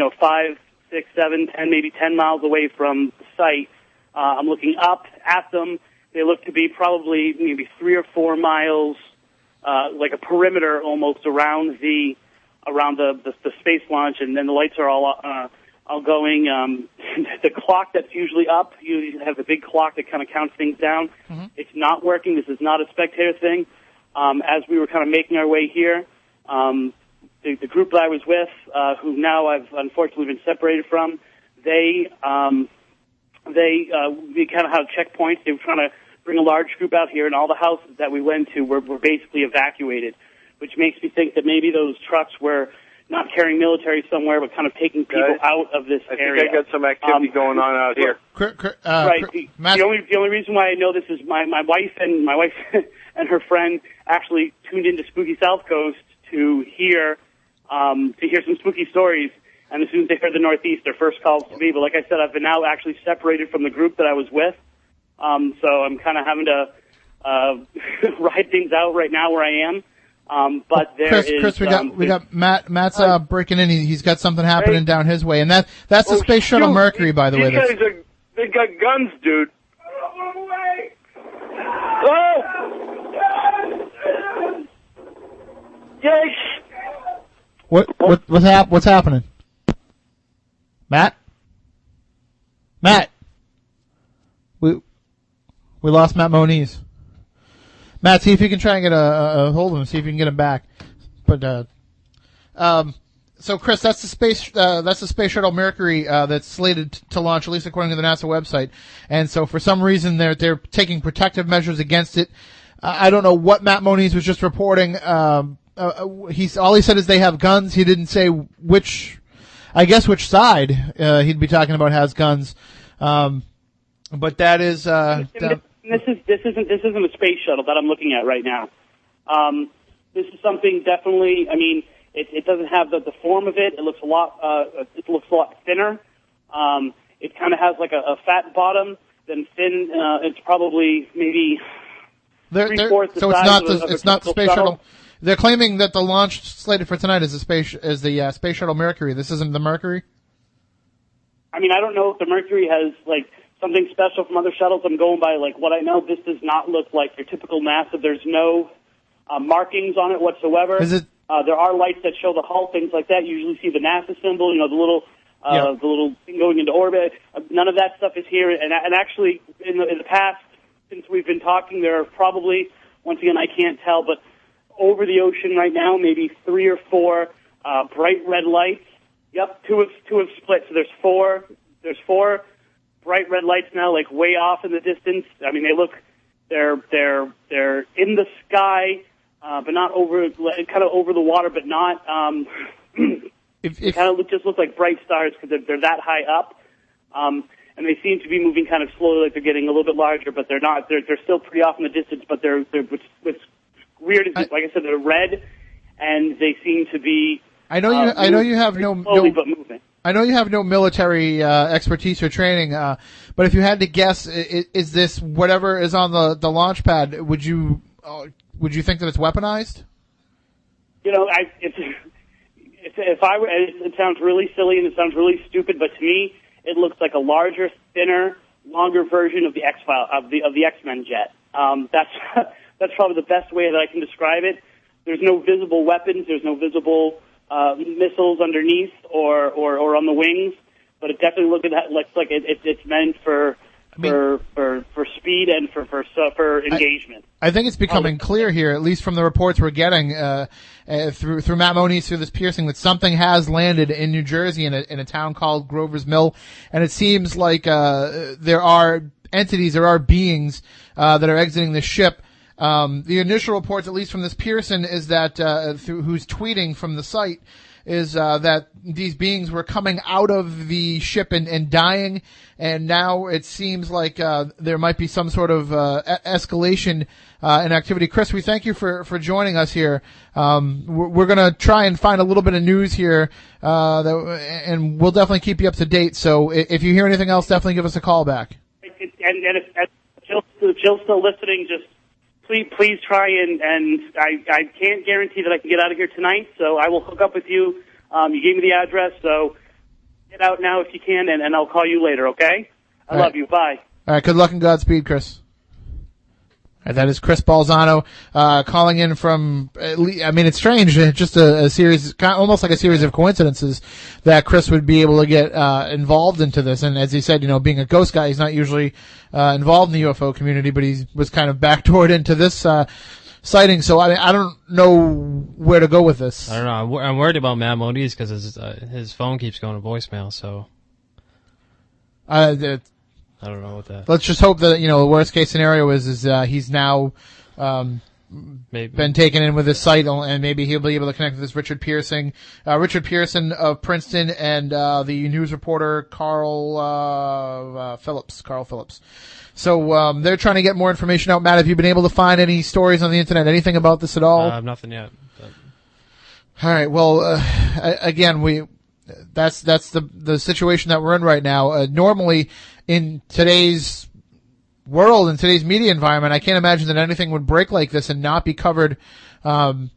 6, 7, 10, maybe 10 miles away from the site. I'm looking up at them. They look to be probably maybe 3 or 4 miles, like a perimeter almost around the space launch, and then the lights are all going. The clock that's usually up, you have a big clock that kind of counts things down. Mm-hmm. It's not working. This is not a spectator thing. As we were kind of making our way here, the group that I was with, who now I've unfortunately been separated from, they kind of had checkpoints. They were trying to bring a large group out here, and all the houses that we went to were basically evacuated, which makes me think that maybe those trucks were not carrying military somewhere, but kind of taking people out of this area. I think I got some activity going on out here. Right. The only reason why I know this is my wife and her friend actually tuned into Spooky South Coast to hear some spooky stories. And as soon as they heard the Northeast, their first call was to me. But like I said, I've been now actually separated from the group that I was with. So I'm kind of having to ride things out right now where I am. But Chris, we got Matt's breaking in. He's got something happening down his way, and that's the Space Shuttle Mercury, by the way. They got guns, dude. Oh! Yes. What's happening? Matt, we lost Matt Moniz. Matt, see if you can try and get a hold of him. See if you can get him back. But so Chris, that's the space shuttle Mercury that's slated to launch, at least according to the NASA website. And so for some reason they're taking protective measures against it. I don't know what Matt Moniz was just reporting. All he said is they have guns. He didn't say which side he'd be talking about has guns. But that is This isn't a space shuttle that I'm looking at right now. This is something definitely. It doesn't have the form of it. It looks a lot. It looks a lot thinner. It kind of has like a fat bottom, then thin. It's probably maybe 3/4 the size. It's not the space shuttle. They're claiming that the launch slated for tonight is the space shuttle Mercury. This isn't the Mercury. I don't know if the Mercury has something special from other shuttles. I'm going by what I know. This does not look like your typical NASA. There's no markings on it whatsoever. Is it? There are lights that show the hull, things like that. You usually see the NASA symbol, the little thing going into orbit. None of that stuff is here. And actually, in the past, since we've been talking, there are probably, once again, I can't tell, but over the ocean right now, maybe 3 or 4 bright red lights. Yep, two have split. So there's 4. There's 4 bright red lights now, way off in the distance. They're in the sky, but not kind of over the water, but not. It kind of just look like bright stars because they're that high up. and they seem to be moving kind of slowly, like they're getting a little bit larger, but they're not. They're still pretty off in the distance, but what's weird is, like I said, they're red, and they seem to be. I know you have slowly but moving. I know you have no military expertise or training, but if you had to guess, is this whatever is on the launch pad? Would you think that it's weaponized? You know, it sounds really silly and it sounds really stupid, but to me, it looks like a larger, thinner, longer version of the X-File of the X-Men jet. That's probably the best way that I can describe it. There's no visible weapons. There's no visible missiles underneath or on the wings, but it definitely looks like it's meant for speed and for engagement. I think it's becoming clear here, at least from the reports we're getting through Matt Moniz, through this piercing, that something has landed in New Jersey in a town called Grover's Mill, and it seems like there are entities, there are beings that are exiting the ship. The initial reports, at least from this Pearson, is that who's tweeting from the site, is that these beings were coming out of the ship and dying, and now it seems like there might be some sort of escalation in activity. Chris, we thank you for joining us here. We're going to try and find a little bit of news here, and we'll definitely keep you up to date. So if you hear anything else, definitely give us a call back. And if Jill's still listening, just please try and I can't guarantee that I can get out of here tonight, so I will hook up with you. You gave me the address, so get out now if you can, and I'll call you later, okay? I love you. Bye. All right, good luck and Godspeed, Chris. All right, that is Chris Balzano calling in from, it's strange, just a series, almost like a series of coincidences that Chris would be able to get involved into this. And as he said, being a ghost guy, he's not usually involved in the UFO community, but he was kind of backdoored into this sighting. So I don't know where to go with this. I don't know. I'm worried about Matt Moniz because his phone keeps going to voicemail. So I don't know what that. Let's just hope that the worst case scenario is he's now been taken in with his site, and maybe he'll be able to connect with this Richard Pearson of Princeton, and the news reporter Carl Phillips. So they're trying to get more information out. Matt, have you been able to find any stories on the internet? Anything about this at all? Nothing yet. But. All right. Well, again, that's the situation that we're in right now. Normally, in today's world, in today's media environment, I can't imagine that anything would break like this and not be covered. There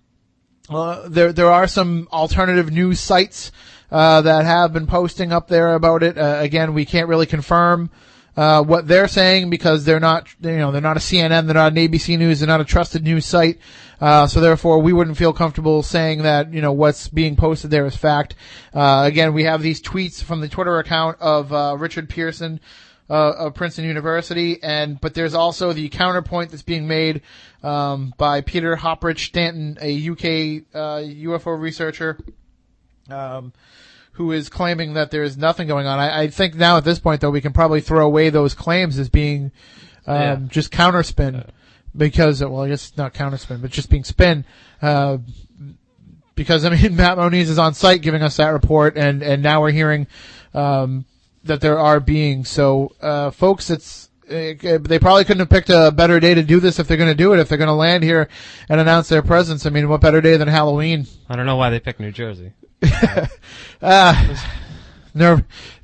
are some alternative news sites that have been posting up there about it. Again, we can't really confirm what they're saying because they're not a CNN, they're not an ABC News, they're not a trusted news site. So therefore, we wouldn't feel comfortable saying that, what's being posted there is fact. Again, we have these tweets from the Twitter account of Richard Pearson of Princeton University, but there's also the counterpoint that's being made by Peter Hopprich Stanton, a UK UFO researcher, who is claiming that there is nothing going on. I think now at this point, though, we can probably throw away those claims as being just counterspin. Because, I guess not counterspin, but just being spin. Because, Matt Moniz is on site giving us that report, and now we're hearing that there are beings. So, folks, they probably couldn't have picked a better day to do this if they're going to do it, if they're going to land here and announce their presence. What better day than Halloween? I don't know why they picked New Jersey.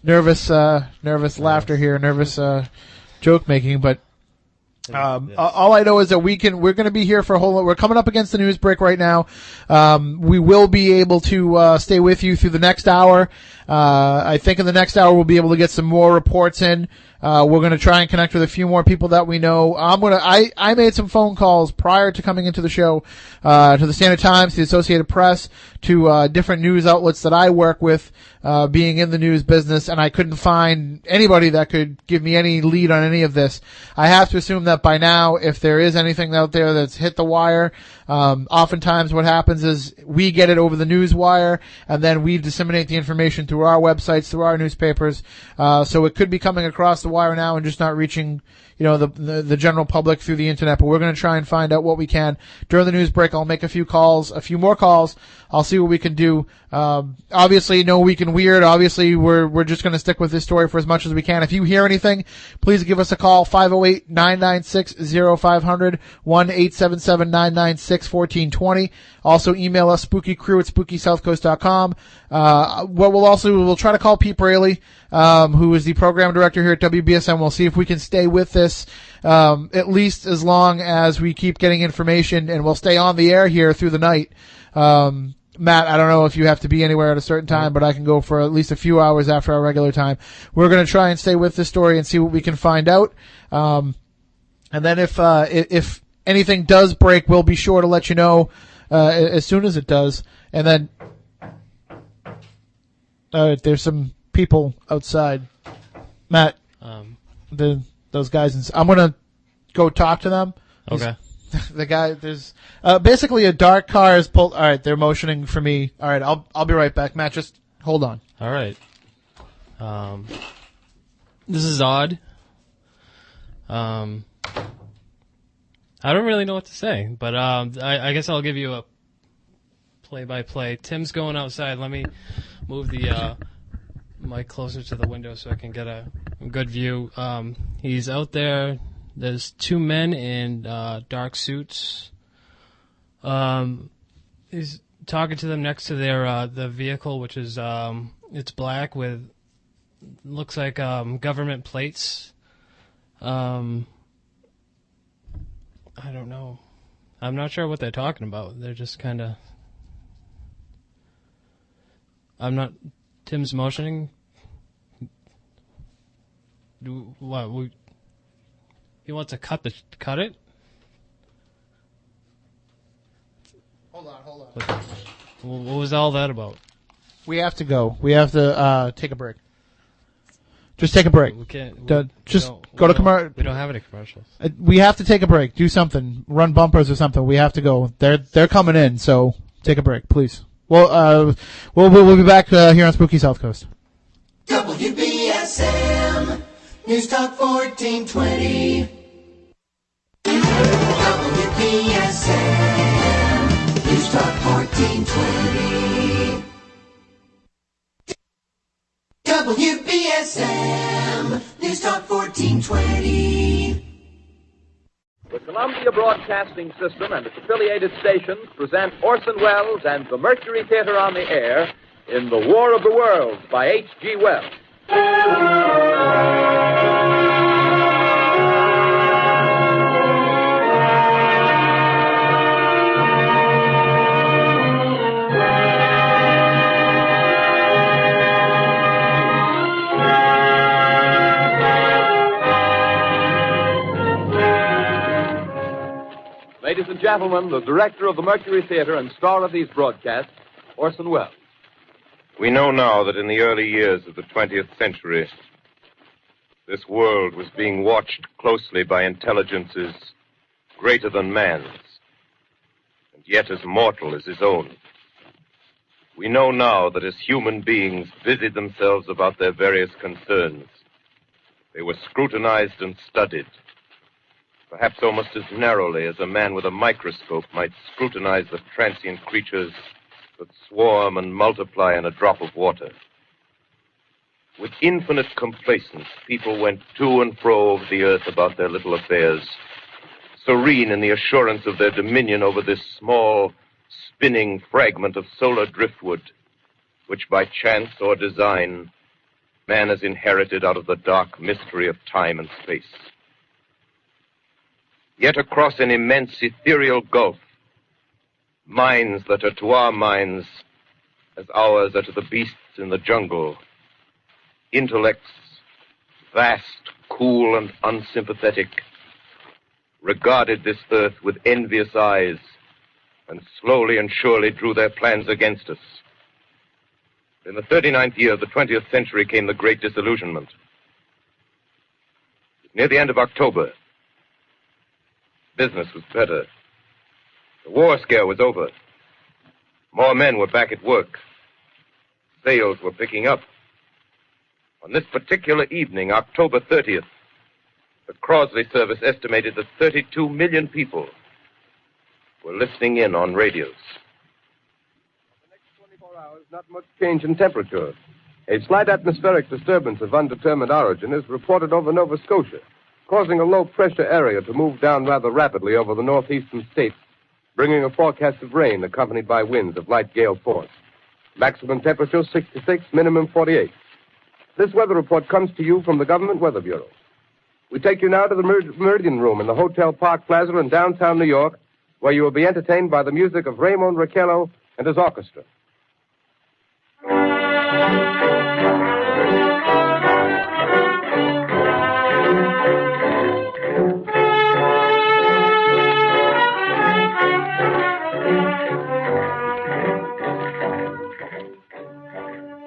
Nervous laughter here, nervous joke making, but all I know is that we're going to be here for we're coming up against the news break right now. We will be able to stay with you through the next hour. I think in the next hour we'll be able to get some more reports in. We're going to try and connect with a few more people that we know. I made some phone calls prior to coming into the show, to the Standard Times, to the Associated Press, to different news outlets that I work with, being in the news business, and I couldn't find anybody that could give me any lead on any of this. I have to assume that by now, if there is anything out there that's hit the wire, oftentimes what happens is we get it over the news wire, and then we disseminate the information through through our websites, through our newspapers. So it could be coming across the wire now and just not reaching, the general public through the internet. But we're going to try and find out what we can during the news break. I'll make a few more calls. I'll see what we can do. Obviously, no weekend weird. Obviously, we're just going to stick with this story for as much as we can. If you hear anything, please give us a call, 508-996-0500, 1-877-996-1420. Also email us, spookycrew@spookysouthcoast.com. We'll try to call Pete Braley, who is the program director here at WBSM. We'll see if we can stay with this, at least as long as we keep getting information, and we'll stay on the air here through the night. Matt, I don't know if you have to be anywhere at a certain time, but I can go for at least a few hours after our regular time. We're going to try and stay with this story and see what we can find out. And then if anything does break, we'll be sure to let you know, as soon as it does. And then, there's some people outside. Matt, those guys, I'm going to go talk to them. Okay. The guy, there's basically a dark car is pulled. All right, they're motioning for me. All right, I'll be right back. Matt, just hold on. All right. This is odd. I don't really know what to say, but I guess I'll give you a play-by-play. Tim's going outside. Let me move the mic closer to the window so I can get a good view. He's out there. There's two men in dark suits. He's talking to them next to their the vehicle, which is it's black with looks like government plates. I don't know. I'm not sure what they're talking about. They're just kind of. Tim's motioning. What? He wants to cut it? Hold on. What was all that about? We have to go. We have to take a break. Just take a break. We can't. Go to commercial. We don't have any commercials. We have to take a break. Do something. Run bumpers or something. We have to go. They're coming in, so take a break, please. Well, we'll be back here on Spooky South Coast. WBSM News Talk 1420. WBSM News Talk 1420. WBSM News Talk 1420. The Columbia Broadcasting System and its affiliated stations present Orson Welles and the Mercury Theater on the Air in The War of the Worlds by H.G. Wells. Ladies and gentlemen, the director of the Mercury Theater and star of these broadcasts, Orson Welles. We know now that in the early years of the 20th century, this world was being watched closely by intelligences greater than man's, and yet as mortal as his own. We know now that as human beings busied themselves about their various concerns, they were scrutinized and studied, perhaps almost as narrowly as a man with a microscope might scrutinize the transient creatures that swarm and multiply in a drop of water. With infinite complacence, people went to and fro over the earth about their little affairs, serene in the assurance of their dominion over this small, spinning fragment of solar driftwood, which by chance or design, man has inherited out of the dark mystery of time and space. Yet across an immense ethereal gulf, minds that are to our minds as ours are to the beasts in the jungle, intellects, vast, cool, and unsympathetic, regarded this earth with envious eyes and slowly and surely drew their plans against us. In the 39th year of the 20th century came the Great Disillusionment. Near the end of October, business was better. The war scare was over. More men were back at work. sales were picking up. On this particular evening, October 30th, the Crosley service estimated that 32 million people were listening in on radios. For the next 24 hours, not much change in temperature. A slight atmospheric disturbance of undetermined origin is reported over Nova Scotia, causing a low-pressure area to move down rather rapidly over the northeastern states, bringing a forecast of rain accompanied by winds of light gale force. Maximum temperature 66, minimum 48. This weather report comes to you from the Government Weather Bureau. We take you now to the Meridian Room in the Hotel Park Plaza in downtown New York, where you will be entertained by the music of Raymond Raquello and his orchestra.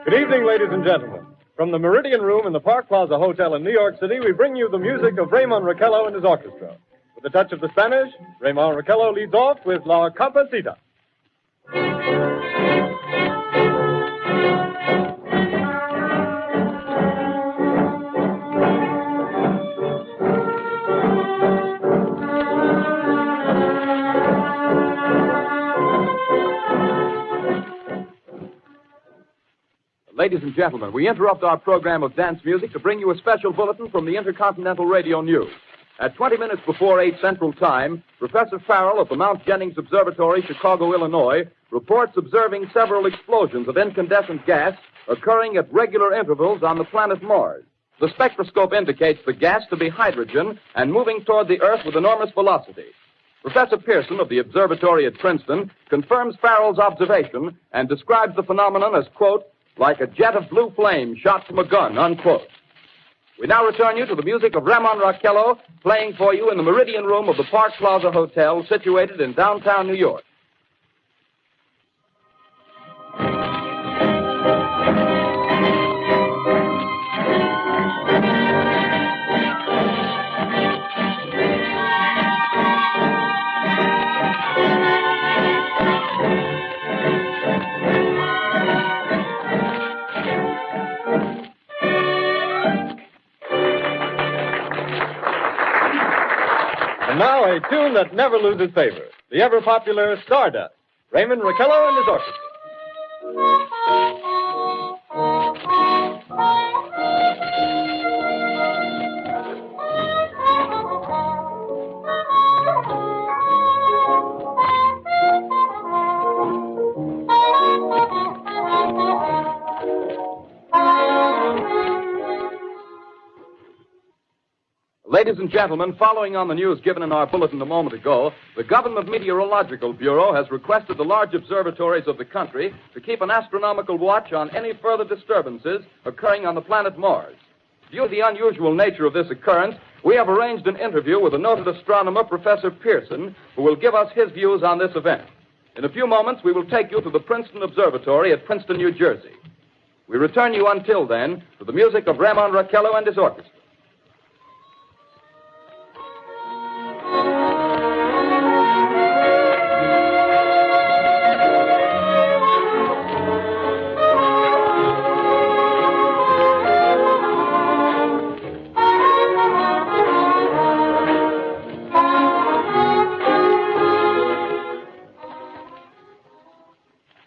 Good evening, ladies and gentlemen. From the Meridian Room in the Park Plaza Hotel in New York City, we bring you the music of Raymond Raquello and his orchestra. With a touch of the Spanish, Raymond Raquello leads off with La Comparsita. Ladies and gentlemen, we interrupt our program of dance music to bring you a special bulletin from the Intercontinental Radio News. At 20 minutes before 8 Central Time, Professor Farrell of the Mount Jennings Observatory, Chicago, Illinois, reports observing several explosions of incandescent gas occurring at regular intervals on the planet Mars. The spectroscope indicates the gas to be hydrogen and moving toward the Earth with enormous velocity. Professor Pearson of the observatory at Princeton confirms Farrell's observation and describes the phenomenon as, quote, like a jet of blue flame shot from a gun, unquote. We now return you to the music of Raymond Raquello, playing for you in the Meridian Room of the Park Plaza Hotel, situated in downtown New York. And now a tune that never loses favor, the ever-popular Stardust, Raymond Raquello and his orchestra. Ladies and gentlemen, following on the news given in our bulletin a moment ago, the Government Meteorological Bureau has requested the large observatories of the country to keep an astronomical watch on any further disturbances occurring on the planet Mars. Due to the unusual nature of this occurrence, we have arranged an interview with the noted astronomer, Professor Pearson, who will give us his views on this event. In a few moments, we will take you to the Princeton Observatory at Princeton, New Jersey. We return you until then to the music of Raymond Raquello and his orchestra.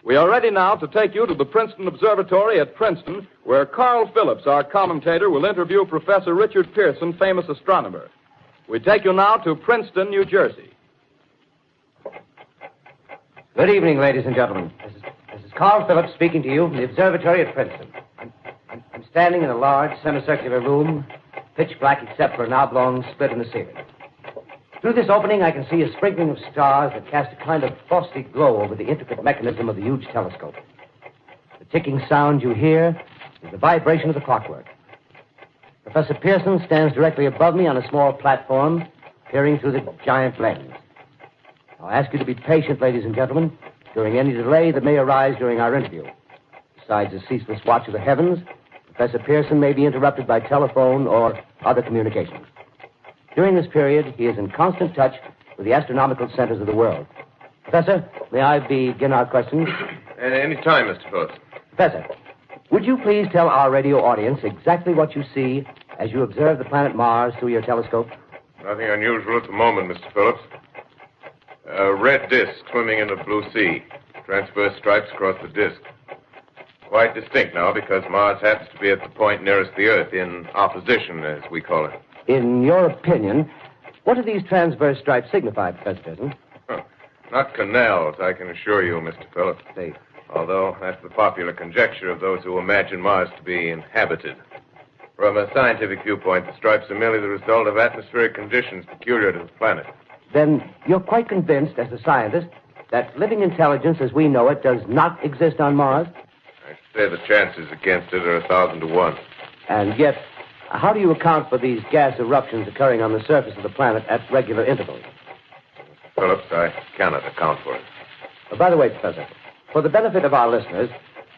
We are ready now to take you to the Princeton Observatory at Princeton, where Carl Phillips, our commentator, will interview Professor Richard Pearson, famous astronomer. We take you now to Princeton, New Jersey. Good evening, ladies and gentlemen. This is Carl Phillips speaking to you from the observatory at Princeton. I'm standing in a large semicircular room, pitch black except for an oblong split in the ceiling. Through this opening, I can see a sprinkling of stars that cast a kind of frosty glow over the intricate mechanism of the huge telescope. The ticking sound you hear is the vibration of the clockwork. Professor Pearson stands directly above me on a small platform, peering through the giant lens. I'll ask you to be patient, ladies and gentlemen, during any delay that may arise during our interview. Besides the ceaseless watch of the heavens, Professor Pearson may be interrupted by telephone or other communications. During this period, he is in constant touch with the astronomical centers of the world. Professor, may I begin our questions? Any time, Mr. Phillips. Professor, Would you please tell our radio audience exactly what you see as you observe the planet Mars through your telescope? Nothing unusual at the moment, Mr. Phillips. A red disk swimming in the blue sea. Transverse stripes across the disk. Quite distinct now because Mars happens to be at the point nearest the Earth, in opposition, as we call it. In your opinion, what do these transverse stripes signify, Professor Pearson? Not canals, I can assure you, Mr. Phillips. See. Although that's the popular conjecture of those who imagine Mars to be inhabited. From a scientific viewpoint, the stripes are merely the result of atmospheric conditions peculiar to the planet. Then you're quite convinced, as a scientist, that living intelligence as we know it does not exist on Mars? I'd say the chances against it are 1,000 to 1. And yet, how do you account for these gas eruptions occurring on the surface of the planet at regular intervals? Phillips, I cannot account for it. By the way, Professor, for the benefit of our listeners,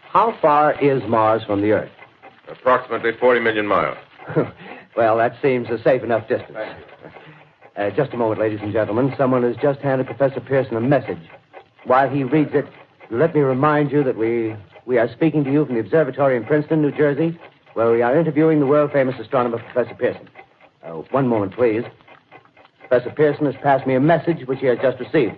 how far is Mars from the Earth? Approximately 40 million miles. Well, that seems a safe enough distance. Just a moment, ladies and gentlemen. Someone has just handed Professor Pearson a message. While he reads it, let me remind you that we are speaking to you from the observatory in Princeton, New Jersey, where we are interviewing the world-famous astronomer, Professor Pearson. One moment, please. Professor Pearson has passed me a message which he has just received.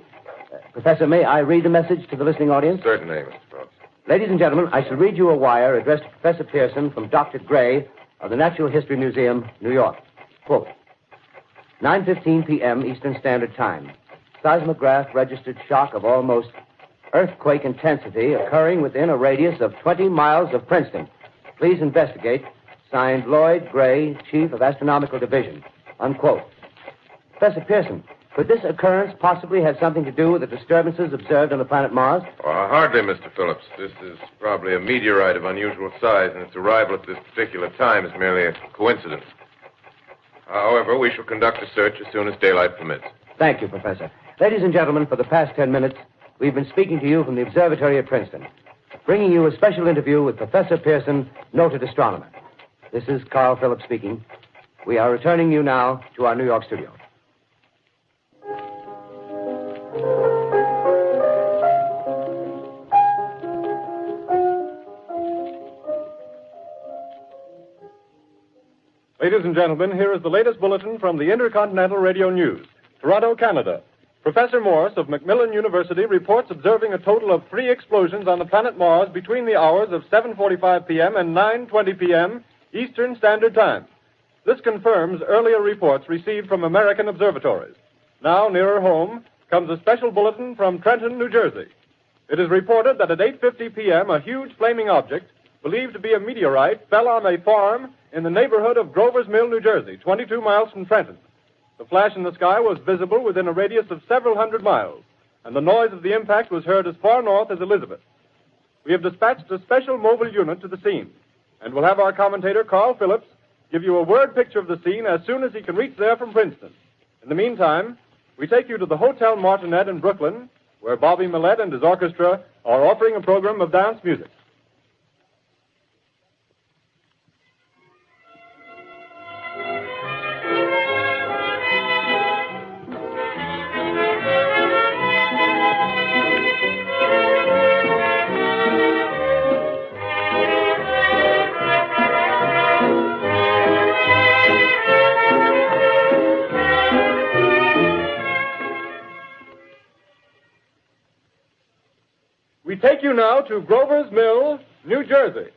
Professor, may I read the message to the listening audience? Certainly, Mr. Phillips. Ladies and gentlemen, I shall read you a wire addressed to Professor Pearson from Dr. Gray of the Natural History Museum, New York. Quote, 9:15 p.m. Eastern Standard Time. Seismograph registered shock of almost earthquake intensity occurring within a radius of 20 miles of Princeton. Please investigate. Signed, Lloyd Gray, Chief of Astronomical Division. Unquote. Professor Pearson, could this occurrence possibly have something to do with the disturbances observed on the planet Mars? Hardly, Mr. Phillips. This is probably a meteorite of unusual size, and its arrival at this particular time is merely a coincidence. However, we shall conduct a search as soon as daylight permits. Thank you, Professor. Ladies and gentlemen, for the past 10 minutes, we've been speaking to you from the observatory at Princeton, bringing you a special interview with Professor Pearson, noted astronomer. This is Carl Phillips speaking. We are returning you now to our New York studio. Ladies and gentlemen, here is the latest bulletin from the Intercontinental Radio News. Toronto, Canada. Professor Morse of Macmillan University reports observing a total of 3 explosions on the planet Mars between the hours of 7:45 p.m. and 9:20 p.m. Eastern Standard Time. This confirms earlier reports received from American observatories. Now, nearer home, comes a special bulletin from Trenton, New Jersey. It is reported that at 8:50 p.m., a huge flaming object, believed to be a meteorite, fell on a farm in the neighborhood of Grover's Mill, New Jersey, 22 miles from Trenton. The flash in the sky was visible within a radius of several hundred miles, and the noise of the impact was heard as far north as Elizabeth. We have dispatched a special mobile unit to the scene, and we'll have our commentator, Carl Phillips, give you a word picture of the scene as soon as he can reach there from Princeton. In the meantime, we take you to the Hotel Martinet in Brooklyn, where Bobby Millett and his orchestra are offering a program of dance music. We take you now to Grover's Mill, New Jersey.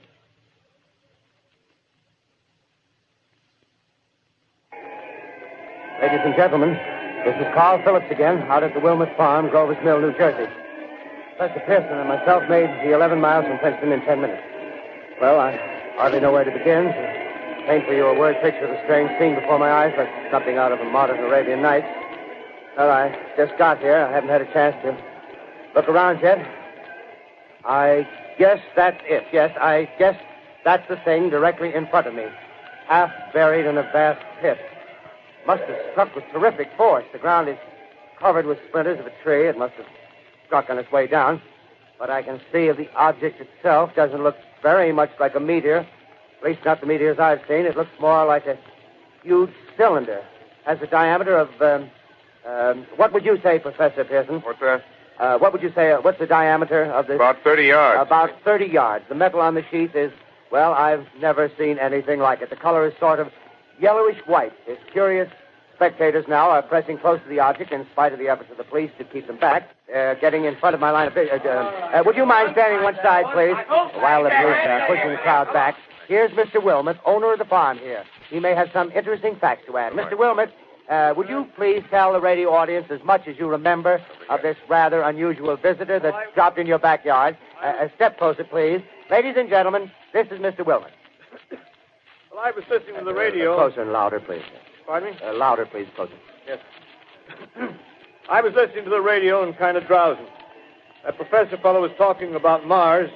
Ladies and gentlemen, this is Carl Phillips again, out at the Wilmot Farm, Grover's Mill, New Jersey. Professor Pearson and myself made the 11 miles from Princeton in 10 minutes. Well, I hardly know where to begin. To paint for you a word picture of the strange scene before my eyes, like something out of a modern Arabian Nights. Well, I just got here. I haven't had a chance to look around yet. I guess that's it. Yes, I guess that's the thing directly in front of me, half buried in a vast pit. Must have struck with terrific force. The ground is covered with splinters of a tree. It must have struck on its way down. But I can see the object itself doesn't look very much like a meteor. At least not the meteors I've seen. It looks more like a huge cylinder. Has a diameter of, what would you say, Professor Pearson? What's that? What would you say, what's the diameter of this? About 30 yards. About 30 yards. The metal on the sheath is Well, I've never seen anything like it. The color is sort of yellowish-white. It's curious. Spectators now are pressing close to the object in spite of the efforts of the police to keep them back, getting in front of my line of vision. Would you mind standing one side, please, while the police are pushing the crowd back? Here's Mr. Wilmot, owner of the farm here. He may have some interesting facts to add. Mr. Wilmot, would you please tell the radio audience as much as you remember of this rather unusual visitor that dropped in your backyard? A step closer, please. Ladies and gentlemen, this is Mr. Wilmot. Well, I was listening to the radio. Closer and louder, please. Pardon me? Louder, please, closer. Yes. I was listening to the radio and kind of drowsing. That professor fellow was talking about Mars,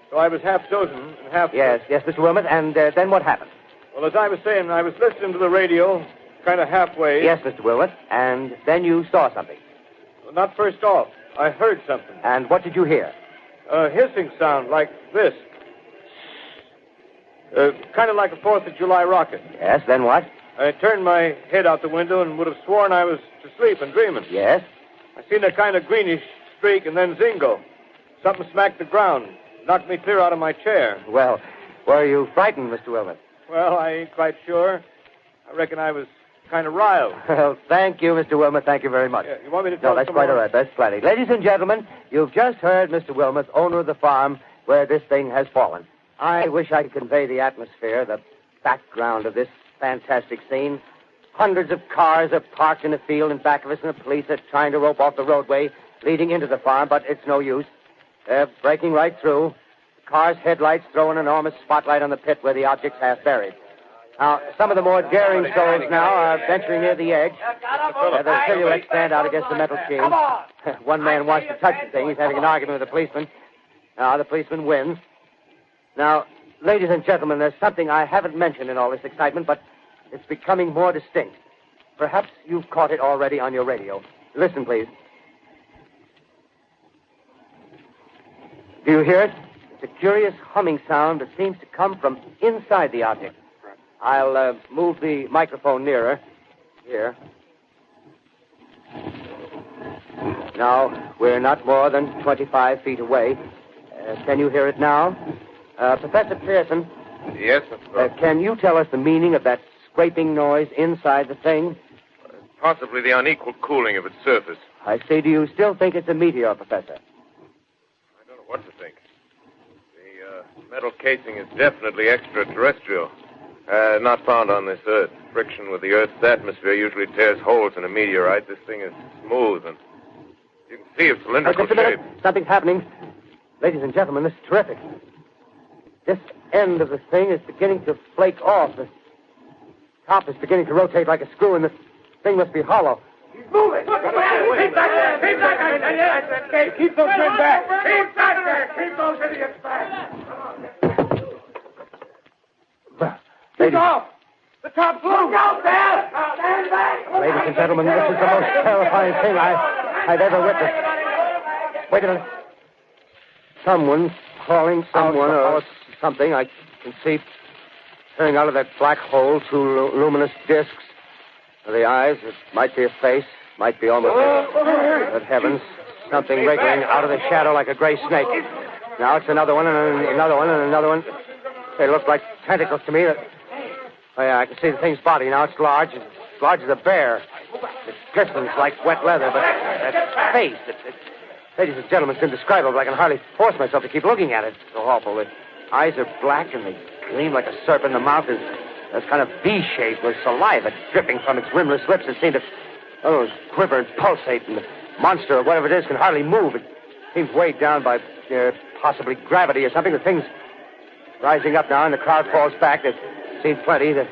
so I was half chosen and half... Yes, Mr. Wilmot, and then what happened? Well, as I was saying, I was listening to the radio, kind of halfway. Yes, Mr. Wilmot, and then you saw something. Well, not first off. I heard something. And what did you hear? A hissing sound like this. Kind of like a 4th of July rocket. Yes, then what? I turned my head out the window and would have sworn I was to sleep and dreaming. Yes? I seen a kind of greenish streak and then zingo. Something smacked the ground, knocked me clear out of my chair. Well, were you frightened, Mr. Wilmot? Well, I ain't quite sure. I reckon I was kind of riled. Well, thank you, Mr. Wilmot. Thank you very much. Yeah, you want me to tell No, that's quite all right. That's plenty. Ladies and gentlemen, you've just heard Mr. Wilmot, owner of the farm where this thing has fallen. I wish I could convey the atmosphere, the background of this fantastic scene. Hundreds of cars are parked in a field in back of us, and the police are trying to rope off the roadway leading into the farm, but it's no use. They're breaking right through. The car's headlights throw an enormous spotlight on the pit where the object's half buried. Now, some of the more daring souls now are venturing near the edge. Their silhouettes stand out against the metal sheen. One man wants to touch the thing. He's having an argument with the policeman. Now, the policeman wins. Now, ladies and gentlemen, there's something I haven't mentioned in all this excitement, but it's becoming more distinct. Perhaps you've caught it already on your radio. Listen, please. Do you hear it? It's a curious humming sound that seems to come from inside the object. I'll move the microphone nearer. Here. Now, we're not more than 25 feet away. Can you hear it now? Professor Pearson. Yes, Mr. Can you tell us the meaning of that scraping noise inside the thing? Possibly the unequal cooling of its surface. I say, do you still think it's a meteor, Professor? I don't know what to think. The metal casing is definitely extraterrestrial. Not found on this Earth. Friction with the Earth's atmosphere usually tears holes in a meteorite. This thing is smooth, and you can see its cylindrical Just a minute. shape. Something's happening. Ladies and gentlemen, this is terrific. This end of the thing is beginning to flake off. The top is beginning to rotate like a screw, and the thing must be hollow. He's moving. Keep back there. Keep back there. Keep those men back. Keep back there. Keep those idiots back. Take off. The top's loose. Look out there. Stand back. Ladies and gentlemen, this is the most terrifying thing I've ever witnessed. Wait a minute. Someone's calling someone or something. I can see turning out of that black hole two luminous discs. The eyes, it might be a face, might be almost... Good heavens, something wriggling out of the shadow like a gray snake. Now it's another one, and another one, and another one. They look like tentacles to me. Oh, yeah, I can see the thing's body. Now it's large as a bear. It glistens like wet leather, but that face, ladies and gentlemen, it's indescribable. I can hardly force myself to keep looking at it. It's so awful. The eyes are black, and they gleam like a serpent. The mouth is kind of V-shaped with saliva dripping from its rimless lips that seem to quiver and pulsate. And the monster, or whatever it is, can hardly move. It seems weighed down by possibly gravity or something. The thing's rising up now, and the crowd falls back. They've seen plenty. The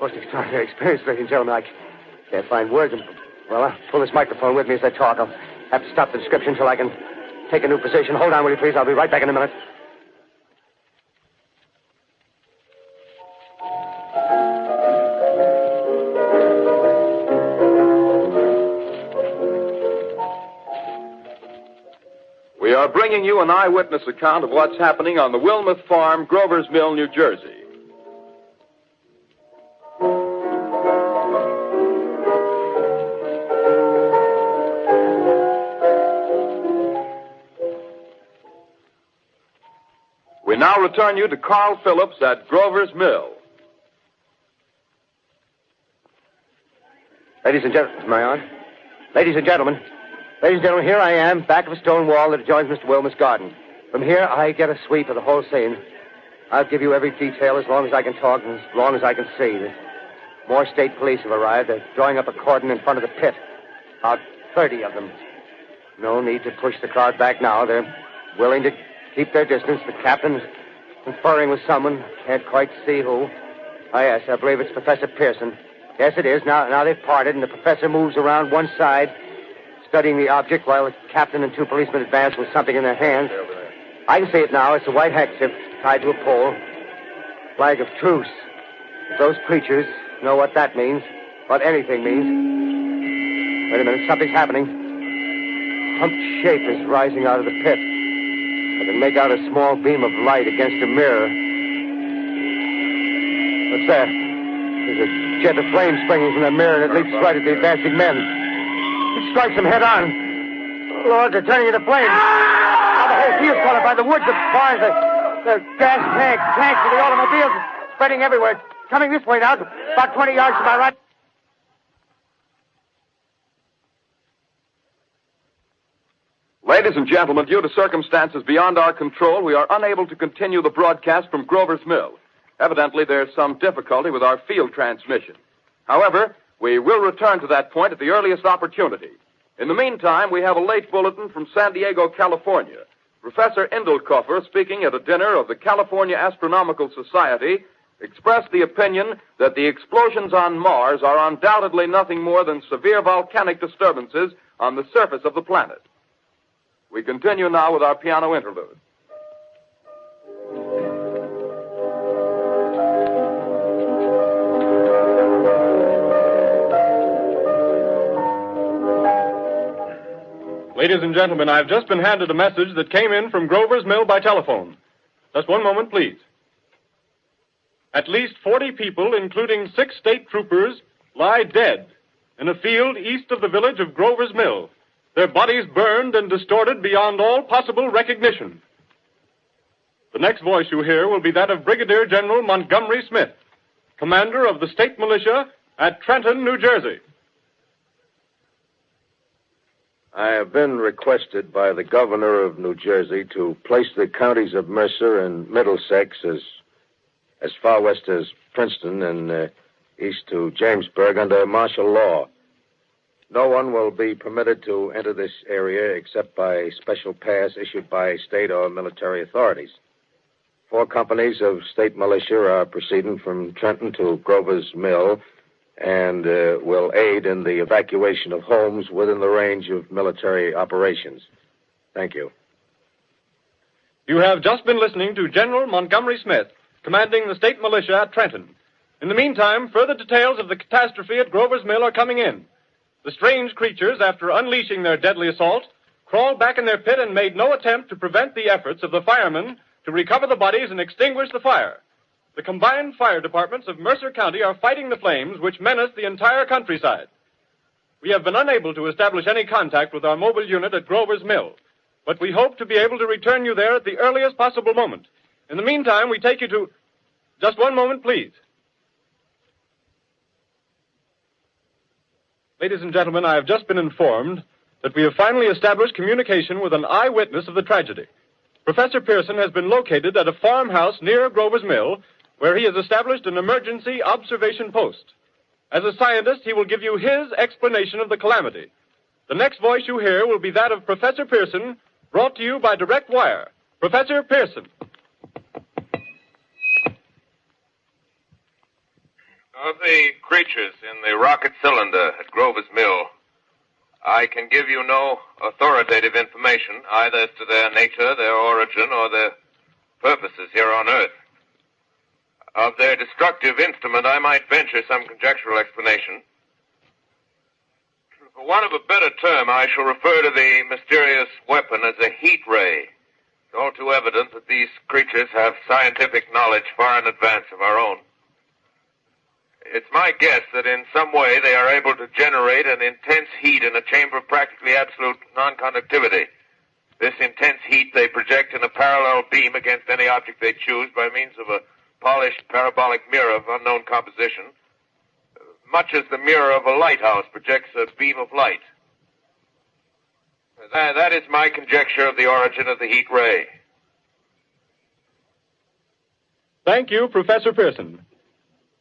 most extraordinary experience, ladies and gentlemen. I can't find words. Well, I'll pull this microphone with me as I talk. I'll have to stop the description until I can take a new position. Hold on, will you, please? I'll be right back in a minute. We are bringing you an eyewitness account of what's happening on the Wilmuth Farm, Grover's Mill, New Jersey. We now return you to Carl Phillips at Grover's Mill. Ladies and gentlemen, my aunt. Ladies and gentlemen, here I am, back of a stone wall that adjoins Mr. Wilmer's garden. From here, I get a sweep of the whole scene. I'll give you every detail as long as I can talk and as long as I can see. More state police have arrived. They're drawing up a cordon in front of the pit. About 30 of them. No need to push the crowd back now. They're willing to keep their distance. The captain's conferring with someone. Can't quite see who. Oh, yes, I believe it's Professor Pearson. Yes, it is. Now they've parted, and the professor moves around one side, studying the object, while the captain and two policemen advance with something in their hands. I can see it now. It's a white handkerchief tied to a pole. Flag of truce. If those creatures know what that means, what anything means. Wait a minute, something's happening. A humped shape is rising out of the pit. I can make out a small beam of light against a mirror. What's that? There's a jet of flame springing from the mirror, and it leaps right at the advancing men. It strikes them head on. Lord, they're turning into flames. Now the whole field's caught up by the woods, the barns, the gas tanks of the automobiles spreading everywhere. It's coming this way now, about 20 yards to my right. Ladies and gentlemen, due to circumstances beyond our control, we are unable to continue the broadcast from Grover's Mill. Evidently, there's some difficulty with our field transmission. However, we will return to that point at the earliest opportunity. In the meantime, we have a late bulletin from San Diego, California. Professor Indelkoffer, speaking at a dinner of the California Astronomical Society, expressed the opinion that the explosions on Mars are undoubtedly nothing more than severe volcanic disturbances on the surface of the planet. We continue now with our piano interlude. Ladies and gentlemen, I've just been handed a message that came in from Grover's Mill by telephone. Just one moment, please. At least 40 people, including 6 state troopers, lie dead in a field east of the village of Grover's Mill. Their bodies burned and distorted beyond all possible recognition. The next voice you hear will be that of Brigadier General Montgomery Smith, commander of the state militia at Trenton, New Jersey. I have been requested by the governor of New Jersey to place the counties of Mercer and Middlesex as far west as Princeton and east to Jamesburg under martial law. No one will be permitted to enter this area except by special pass issued by state or military authorities. 4 companies of state militia are proceeding from Trenton to Grover's Mill and will aid in the evacuation of homes within the range of military operations. Thank you. You have just been listening to General Montgomery Smith, commanding the state militia at Trenton. In the meantime, further details of the catastrophe at Grover's Mill are coming in. The strange creatures, after unleashing their deadly assault, crawled back in their pit and made no attempt to prevent the efforts of the firemen to recover the bodies and extinguish the fire. The combined fire departments of Mercer County are fighting the flames which menace the entire countryside. We have been unable to establish any contact with our mobile unit at Grover's Mill, but we hope to be able to return you there at the earliest possible moment. In the meantime, we take you to... Just one moment, please. Ladies and gentlemen, I have just been informed that we have finally established communication with an eyewitness of the tragedy. Professor Pearson has been located at a farmhouse near Grover's Mill, where he has established an emergency observation post. As a scientist, he will give you his explanation of the calamity. The next voice you hear will be that of Professor Pearson, brought to you by direct wire. Professor Pearson. Of the creatures in the rocket cylinder at Grover's Mill, I can give you no authoritative information, either as to their nature, their origin, or their purposes here on Earth. Of their destructive instrument, I might venture some conjectural explanation. For want of a better term, I shall refer to the mysterious weapon as a heat ray. It's all too evident that these creatures have scientific knowledge far in advance of our own. It's my guess that in some way they are able to generate an intense heat in a chamber of practically absolute non-conductivity. This intense heat they project in a parallel beam against any object they choose by means of a polished parabolic mirror of unknown composition, much as the mirror of a lighthouse projects a beam of light. That is my conjecture of the origin of the heat ray. Thank you, Professor Pearson.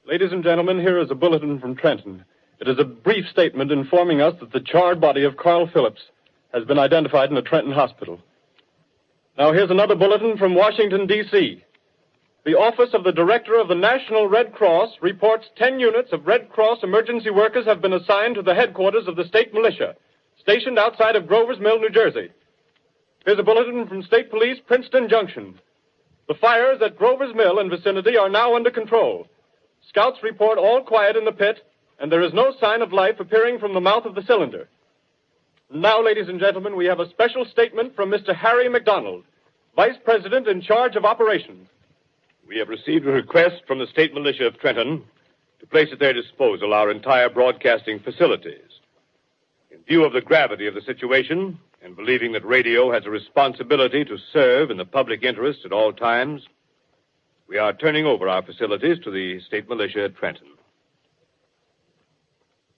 Ladies and gentlemen, here is a bulletin from Trenton. It is a brief statement informing us that the charred body of Carl Phillips has been identified in a Trenton hospital. Now, here's another bulletin from Washington, D.C. The Office of the Director of the National Red Cross reports 10 units of Red Cross emergency workers have been assigned to the headquarters of the state militia, stationed outside of Grover's Mill, New Jersey. Here's a bulletin from State Police, Princeton Junction. The fires at Grover's Mill and vicinity are now under control. Scouts report all quiet in the pit, and there is no sign of life appearing from the mouth of the cylinder. Now, ladies and gentlemen, we have a special statement from Mr. Harry McDonald, Vice President in charge of operations. We have received a request from the State Militia of Trenton to place at their disposal our entire broadcasting facilities. In view of the gravity of the situation, and believing that radio has a responsibility to serve in the public interest at all times, we are turning over our facilities to the State Militia at Trenton.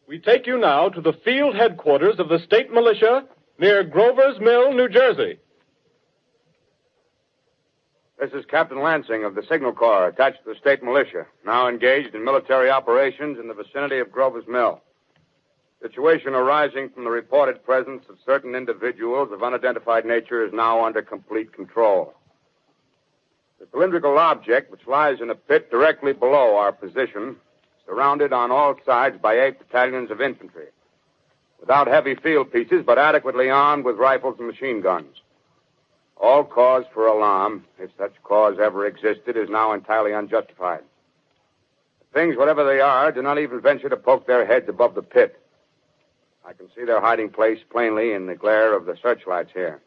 We take you now to the field headquarters of the state militia near Grover's Mill, New Jersey. This is Captain Lansing of the Signal Corps, attached to the state militia, now engaged in military operations in the vicinity of Grover's Mill. Situation arising from the reported presence of certain individuals of unidentified nature is now under complete control. The cylindrical object, which lies in a pit directly below our position, surrounded on all sides by 8 battalions of infantry, without heavy field pieces, but adequately armed with rifles and machine guns. All cause for alarm, if such cause ever existed, is now entirely unjustified. Things, whatever they are, do not even venture to poke their heads above the pit. I can see their hiding place plainly in the glare of the searchlights here.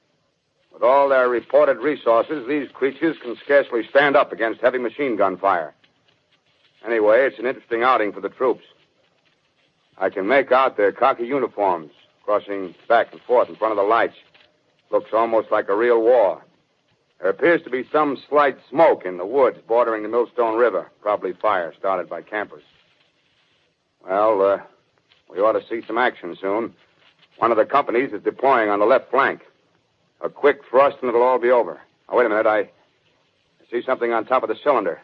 With all their reported resources, these creatures can scarcely stand up against heavy machine gun fire. Anyway, it's an interesting outing for the troops. I can make out their khaki uniforms crossing back and forth in front of the lights. Looks almost like a real war. There appears to be some slight smoke in the woods bordering the Millstone River. Probably fire started by campers. Well, we ought to see some action soon. One of the companies is deploying on the left flank. A quick thrust and it'll all be over. Now, wait a minute. I see something on top of the cylinder.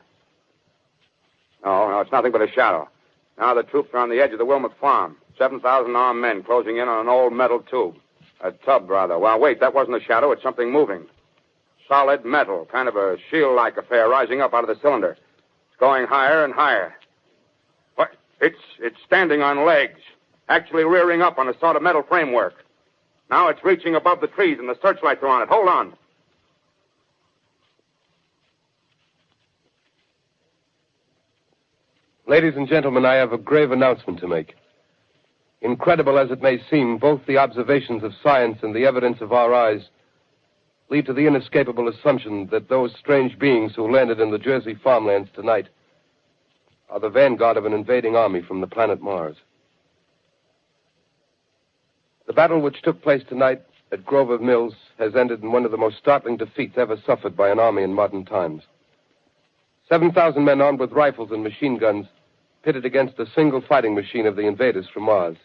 No, it's nothing but a shadow. Now the troops are on the edge of the Wilmot Farm. 7,000 armed men closing in on an old metal tube. A tub, rather. Well, wait, that wasn't a shadow. It's something moving. Solid metal, kind of a shield-like affair rising up out of the cylinder. It's going higher and higher. What? It's standing on legs, actually rearing up on a sort of metal framework. Now it's reaching above the trees and the searchlights are on it. Hold on. Ladies and gentlemen, I have a grave announcement to make. Incredible as it may seem, both the observations of science and the evidence of our eyes lead to the inescapable assumption that those strange beings who landed in the Jersey farmlands tonight are the vanguard of an invading army from the planet Mars. The battle which took place tonight at Grover Mills has ended in one of the most startling defeats ever suffered by an army in modern times. 7,000 men armed with rifles and machine guns pitted against a single fighting machine of the invaders from Mars.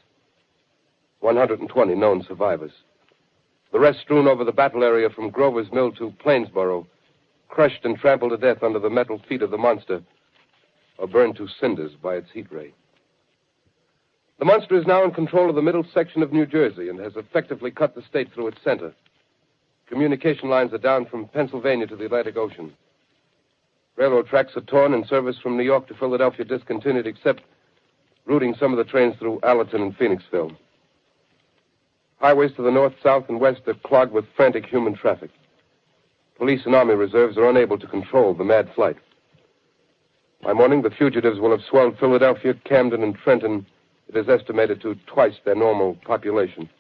120 known survivors. The rest strewn over the battle area from Grover's Mill to Plainsboro, crushed and trampled to death under the metal feet of the monster, or burned to cinders by its heat ray. The monster is now in control of the middle section of New Jersey and has effectively cut the state through its center. Communication lines are down from Pennsylvania to the Atlantic Ocean. Railroad tracks are torn and service from New York to Philadelphia discontinued, except routing some of the trains through Allerton and Phoenixville. Highways to the north, south, and west are clogged with frantic human traffic. Police and army reserves are unable to control the mad flight. By morning, the fugitives will have swelled Philadelphia, Camden, and Trenton, it is estimated, to twice their normal population.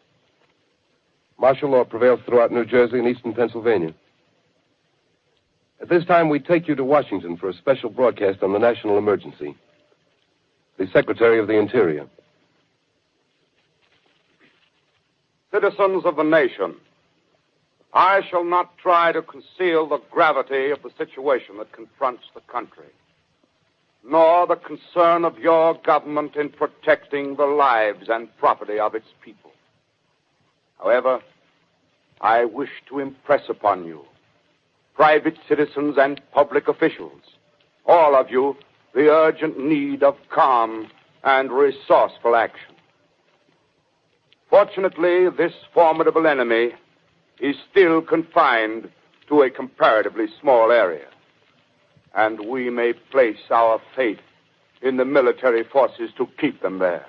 Martial law prevails throughout New Jersey and eastern Pennsylvania. At this time, we take you to Washington for a special broadcast on the national emergency. The Secretary of the Interior. Citizens of the nation, I shall not try to conceal the gravity of the situation that confronts the country, nor the concern of your government in protecting the lives and property of its people. However, I wish to impress upon you, private citizens and public officials, all of you, the urgent need of calm and resourceful action. Fortunately, this formidable enemy is still confined to a comparatively small area, and we may place our faith in the military forces to keep them there.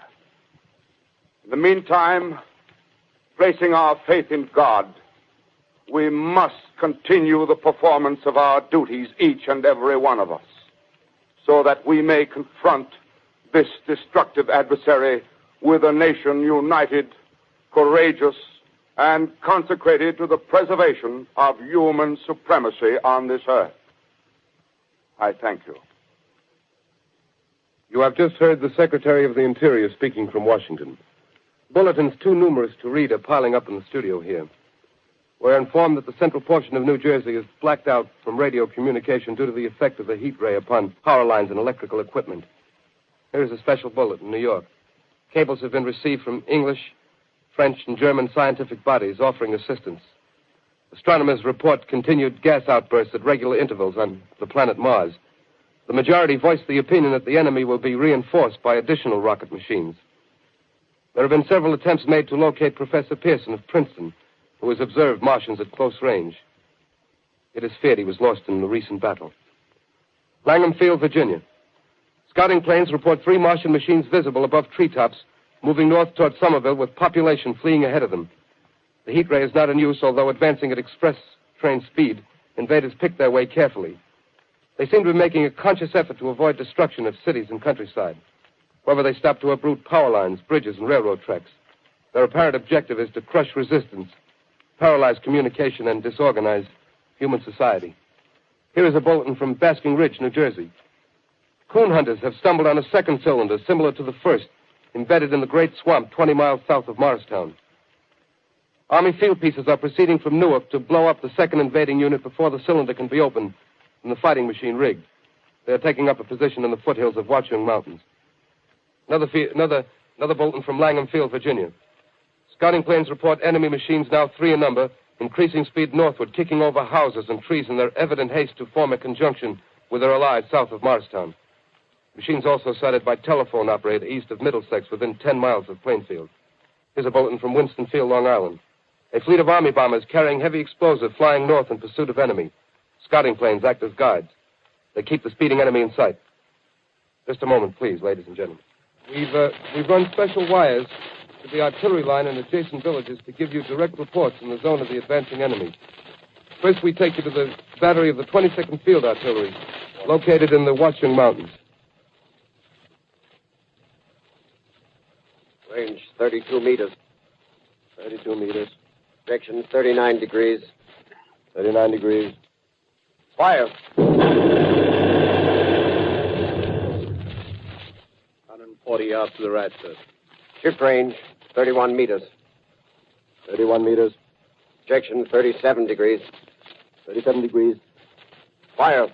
In the meantime, placing our faith in God, we must continue the performance of our duties, each and every one of us, so that we may confront this destructive adversary with a nation united, courageous, and consecrated to the preservation of human supremacy on this earth. I thank you. You have just heard the Secretary of the Interior speaking from Washington. Bulletins too numerous to read are piling up in the studio here. We're informed that the central portion of New Jersey is blacked out from radio communication due to the effect of the heat ray upon power lines and electrical equipment. Here's a special bulletin in New York. Cables have been received from English, French, and German scientific bodies offering assistance. Astronomers report continued gas outbursts at regular intervals on the planet Mars. The majority voiced the opinion that the enemy will be reinforced by additional rocket machines. There have been several attempts made to locate Professor Pearson of Princeton, who has observed Martians at close range. It is feared he was lost in the recent battle. Langham Field, Virginia. Scouting planes report 3 Martian machines visible above treetops, moving north toward Somerville with population fleeing ahead of them. The heat ray is not in use, although advancing at express train speed, invaders pick their way carefully. They seem to be making a conscious effort to avoid destruction of cities and countryside. However, they stop to uproot power lines, bridges, and railroad tracks. Their apparent objective is to crush resistance, paralyze communication, and disorganize human society. Here is a bulletin from Basking Ridge, New Jersey. Coon hunters have stumbled on a second cylinder similar to the first, embedded in the Great Swamp 20 miles south of Morristown. Army field pieces are proceeding from Newark to blow up the second invading unit before the cylinder can be opened and the fighting machine rigged. They are taking up a position in the foothills of Watchung Mountains. Another bulletin from Langham Field, Virginia. Scouting planes report enemy machines, now 3 in number, increasing speed northward, kicking over houses and trees in their evident haste to form a conjunction with their allies south of Morristown. Machines also sighted by telephone operator east of Middlesex within 10 miles of Plainfield. Here's a bulletin from Winston Field, Long Island. A fleet of Army bombers carrying heavy explosive flying north in pursuit of enemy. Scouting planes act as guides. They keep the speeding enemy in sight. Just a moment, please, ladies and gentlemen. We've run special wires to the artillery line and adjacent villages to give you direct reports in the zone of the advancing enemy. First, we take you to the battery of the 22nd Field Artillery, located in the Watchung Mountains. Range 32 meters. 32 meters. Direction 39 degrees. 39 degrees. Fire. 140 yards to the right, sir. Ship range 31 meters. 31 meters. Projection 37 degrees. 37 degrees. Fire.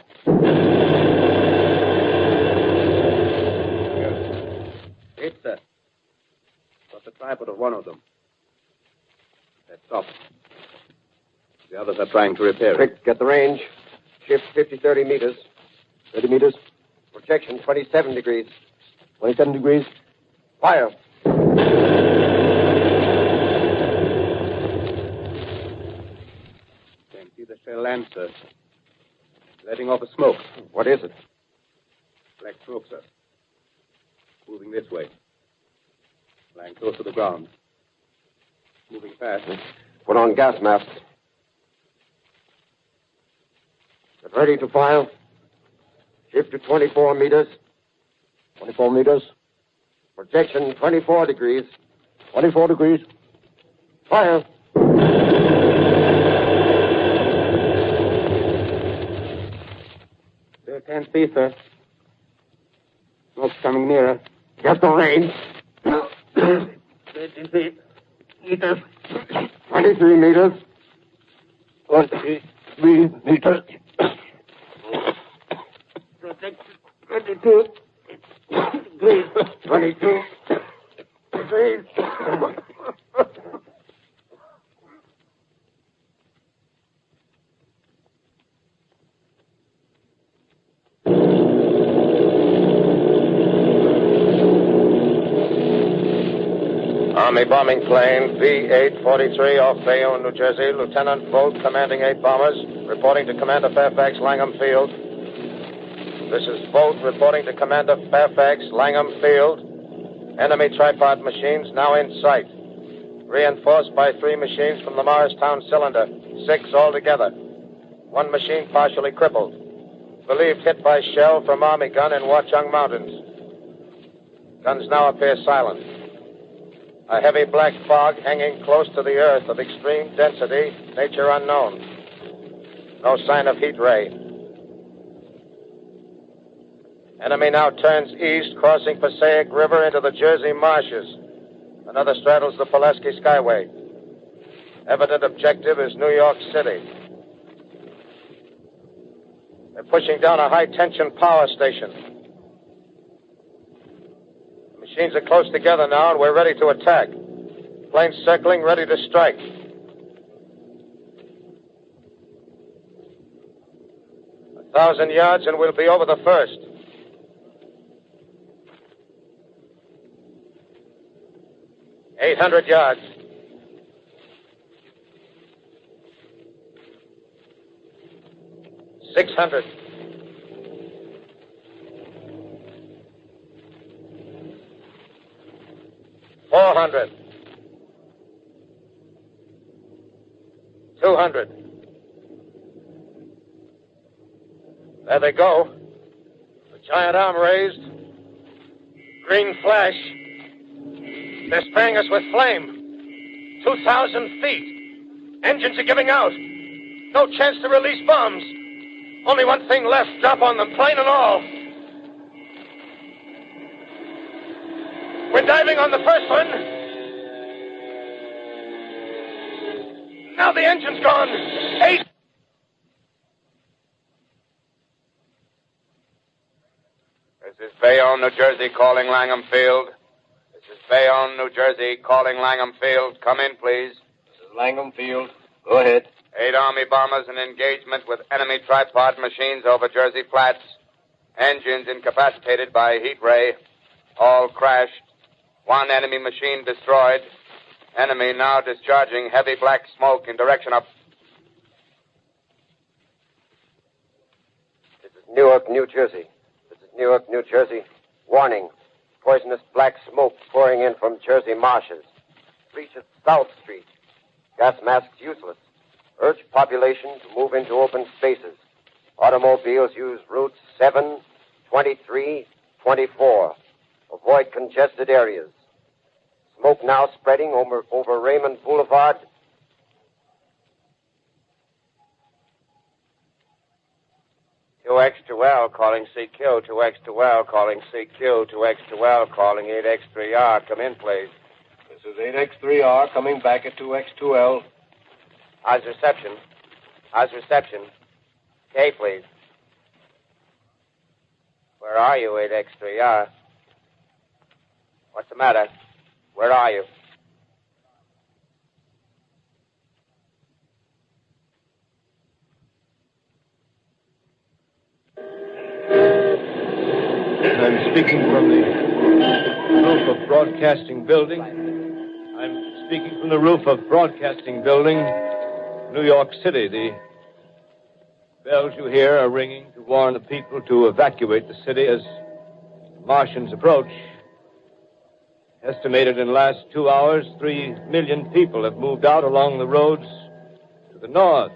Hit, sir. Got the tripod of one of them. That's off. The others are trying to repair it. Quick, get the range. Shift 30 meters. 30 meters. Projection 27 degrees. 27 degrees. Fire. Can't see the shell land, sir. Letting off a smoke. What is it? Black smoke, sir. Moving this way. Lying close to the ground. Moving fast. Put on gas mask. Get ready to fire. Shift to 24 meters. 24 meters. Projection 24 degrees. 24 degrees. Fire. Still can't see, sir. Smoke's coming nearer. Get the range. 30 feet. Meters. 23 meters. 23 meters. Protect 22. Please, 22. Please. Army bombing plane V-843 off Bayonne, New Jersey. Lieutenant Vogt, commanding 8 bombers, reporting to Commander Fairfax, Langham Field. This is Vogt reporting to Commander Fairfax, Langham Field. Enemy tripod machines now in sight. Reinforced by 3 machines from the Morristown cylinder. 6 altogether. 1 machine partially crippled. Believed hit by shell from Army gun in Watchung Mountains. Guns now appear silent. A heavy black fog hanging close to the earth of extreme density, nature unknown. No sign of heat ray. Enemy now turns east, crossing Passaic River into the Jersey marshes. Another straddles the Pulaski Skyway. Evident objective is New York City. They're pushing down a high-tension power station. Machines are close together now, and we're ready to attack. Planes circling, ready to strike. A 1,000 yards, and we'll be over the first. $800 yards. $600. $400. $200. There they go. The giant arm raised. Green flash. They're spraying us with flame. 2,000 feet. Engines are giving out. No chance to release bombs. Only one thing left. Drop on them, plane and all. We're diving on the first one. Now the engine's gone. 8. This is Bayonne, New Jersey, calling Langham Field. This is Bayonne, New Jersey, calling Langham Field. Come in, please. This is Langham Field. Go ahead. 8 Army bombers in engagement with enemy tripod machines over Jersey Flats. Engines incapacitated by heat ray. All crashed. 1 enemy machine destroyed. Enemy now discharging heavy black smoke in direction of... This is Newark, New Jersey. This is Newark, New Jersey. Warning. Poisonous black smoke pouring in from Jersey marshes. Reaches South Street. Gas masks useless. Urge population to move into open spaces. Automobiles use routes 7, 23, 24. Avoid congested areas. Smoke now spreading over Raymond Boulevard. X2L calling CQ, 2X2L calling CQ, 2X2L calling 8X3R. Come in, please. This is 8X3R coming back at 2X2L. How's reception? How's reception? K, please. Where are you, 8X3R? What's the matter? Where are you? I'm speaking from the roof of Broadcasting Building. I'm speaking from the roof of Broadcasting Building, New York City. The bells you hear are ringing to warn the people to evacuate the city as the Martians approach. Estimated in the last 2 hours, 3 million people have moved out along the roads to the north.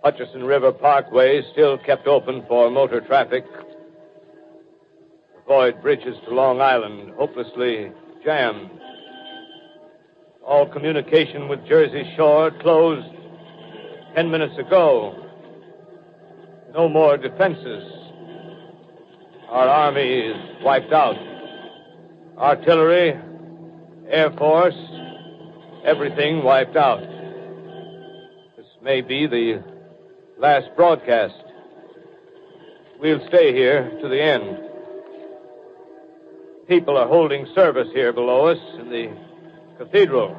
Hutchison River Parkway still kept open for motor traffic. Avoid bridges to Long Island, hopelessly jammed. All communication with Jersey Shore closed 10 minutes ago. No more defenses. Our army is wiped out. Artillery, Air Force, everything wiped out. may be the last broadcast. We'll stay here to the end. People are holding service here below us in the cathedral.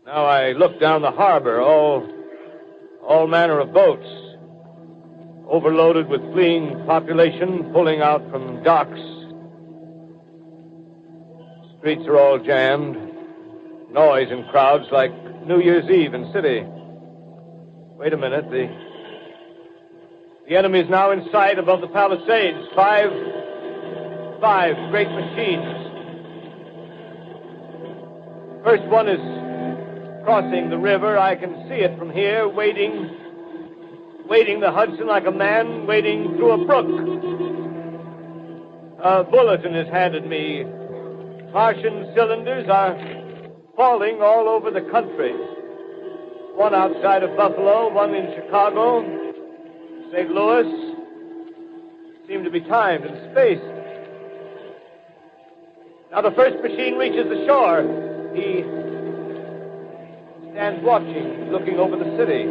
Now I look down the harbor, all manner of boats, overloaded with fleeing population pulling out from docks. Streets are all jammed. Noise and crowds like New Year's Eve in city. Wait a minute. The enemy is now in sight above the Palisades. Five great machines. First one is crossing the river. I can see it from here, wading the Hudson like a man wading through a brook. A bulletin is handed me. Martian cylinders are falling all over the country. One outside of Buffalo, one in Chicago, St. Louis. Seem to be timed and spaced. Now the first machine reaches the shore. He stands watching, looking over the city.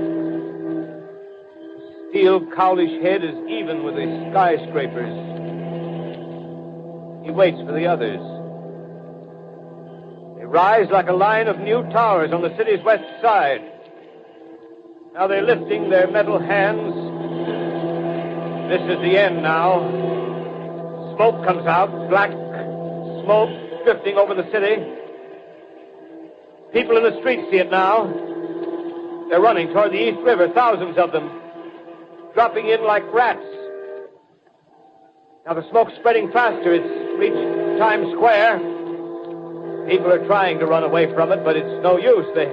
The steel cowlish head is even with the skyscrapers. He waits for the others. They rise like a line of new towers on the city's west side. Now they're lifting their metal hands. This is the end now. Smoke comes out, black smoke drifting over the city. People in the streets see it now. They're running toward the East River, thousands of them, dropping in like rats. Now the smoke's spreading faster. It's reached Times Square. People are trying to run away from it, but it's no use. They're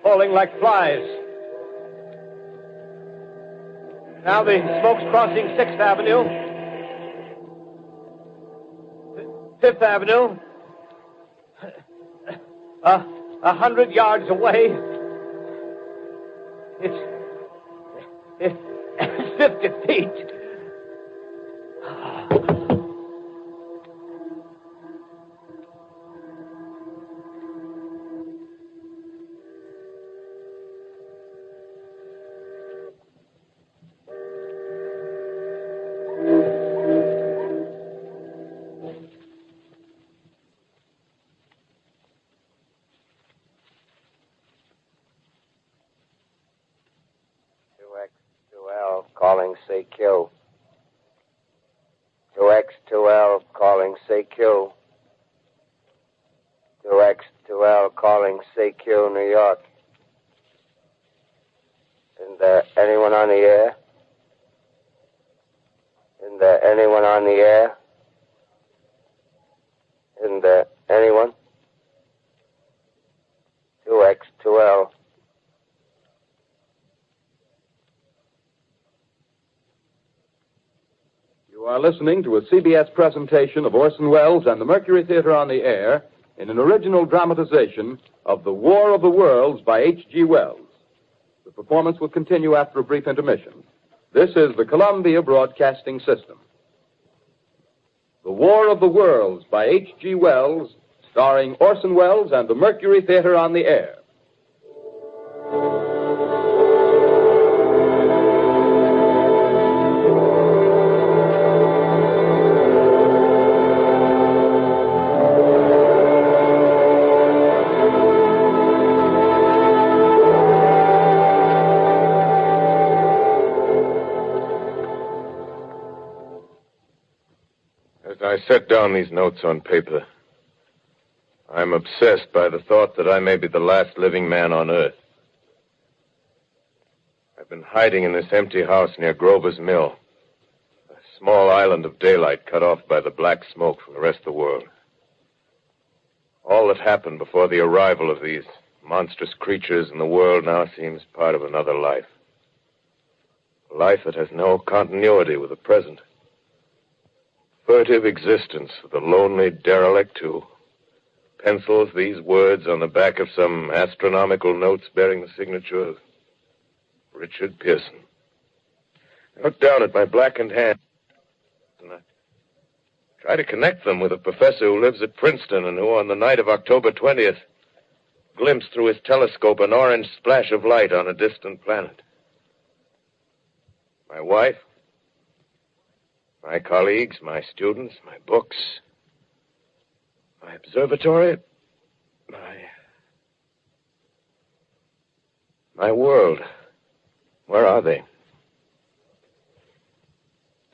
falling like flies. Now the smoke's crossing 6th Avenue, 5th Avenue, 100 yards away. It's 50 feet. Calling CQ. 2X2L calling CQ. 2X2L calling CQ, New York. Is there anyone on the air? Is there anyone on the air? Isn't there anyone? 2X2L. You are listening to a CBS presentation of Orson Welles and the Mercury Theater on the Air in an original dramatization of The War of the Worlds by H.G. Wells. The performance will continue after a brief intermission. This is the Columbia Broadcasting System. The War of the Worlds by H.G. Wells, starring Orson Welles and the Mercury Theater on the Air. I set down these notes on paper. I'm obsessed by the thought that I may be the last living man on Earth. I've been hiding in this empty house near Grover's Mill, a small island of daylight cut off by the black smoke from the rest of the world. All that happened before the arrival of these monstrous creatures in the world now seems part of another life. A life that has no continuity with the present. Furtive existence of the lonely derelict who pencils these words on the back of some astronomical notes bearing the signature of Richard Pearson. I look down at my blackened hand and I try to connect them with a professor who lives at Princeton and who on the night of October 20th glimpse through his telescope an orange splash of light on a distant planet. My wife, my colleagues, my students, my books, my observatory, my world. Where are they?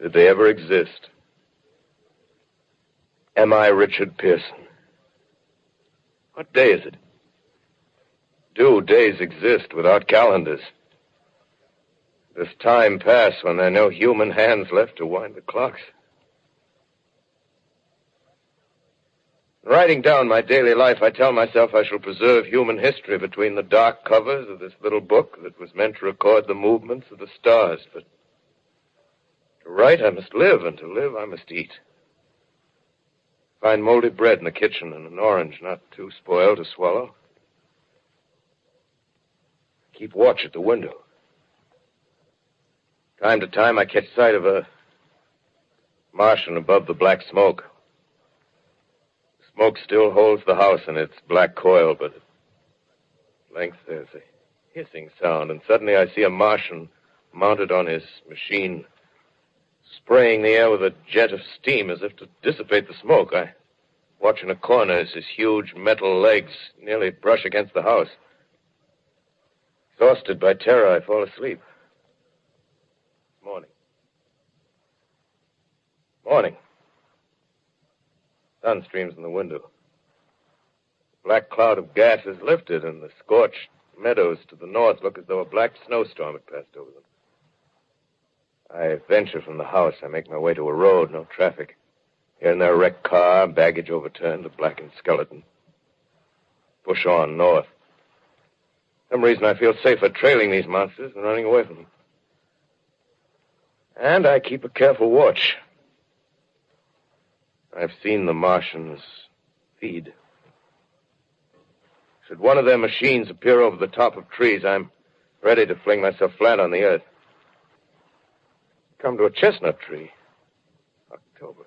Did they ever exist? Am I Richard Pearson? What day is it? Do days exist without calendars? Does time pass when there are no human hands left to wind the clocks? Writing down my daily life, I tell myself I shall preserve human history between the dark covers of this little book that was meant to record the movements of the stars. But to write, I must live, and to live, I must eat. Find moldy bread in the kitchen and an orange not too spoiled to swallow. Keep watch at the window. Time to time, I catch sight of a Martian above the black smoke. Smoke still holds the house in its black coil, but at length there's a hissing sound, and suddenly I see a Martian mounted on his machine, spraying the air with a jet of steam as if to dissipate the smoke. I watch in a corner as his huge metal legs nearly brush against the house. Exhausted by terror, I fall asleep. Morning. Morning. Sun streams in the window. The black cloud of gas is lifted, and the scorched meadows to the north look as though a black snowstorm had passed over them. I venture from the house. I make my way to a road, no traffic. Here and there, a wrecked car, baggage overturned, a blackened skeleton. Push on north. For some reason, I feel safer trailing these monsters than running away from them. And I keep a careful watch. I've seen the Martians feed. Should one of their machines appear over the top of trees, I'm ready to fling myself flat on the earth. Come to a chestnut tree. October.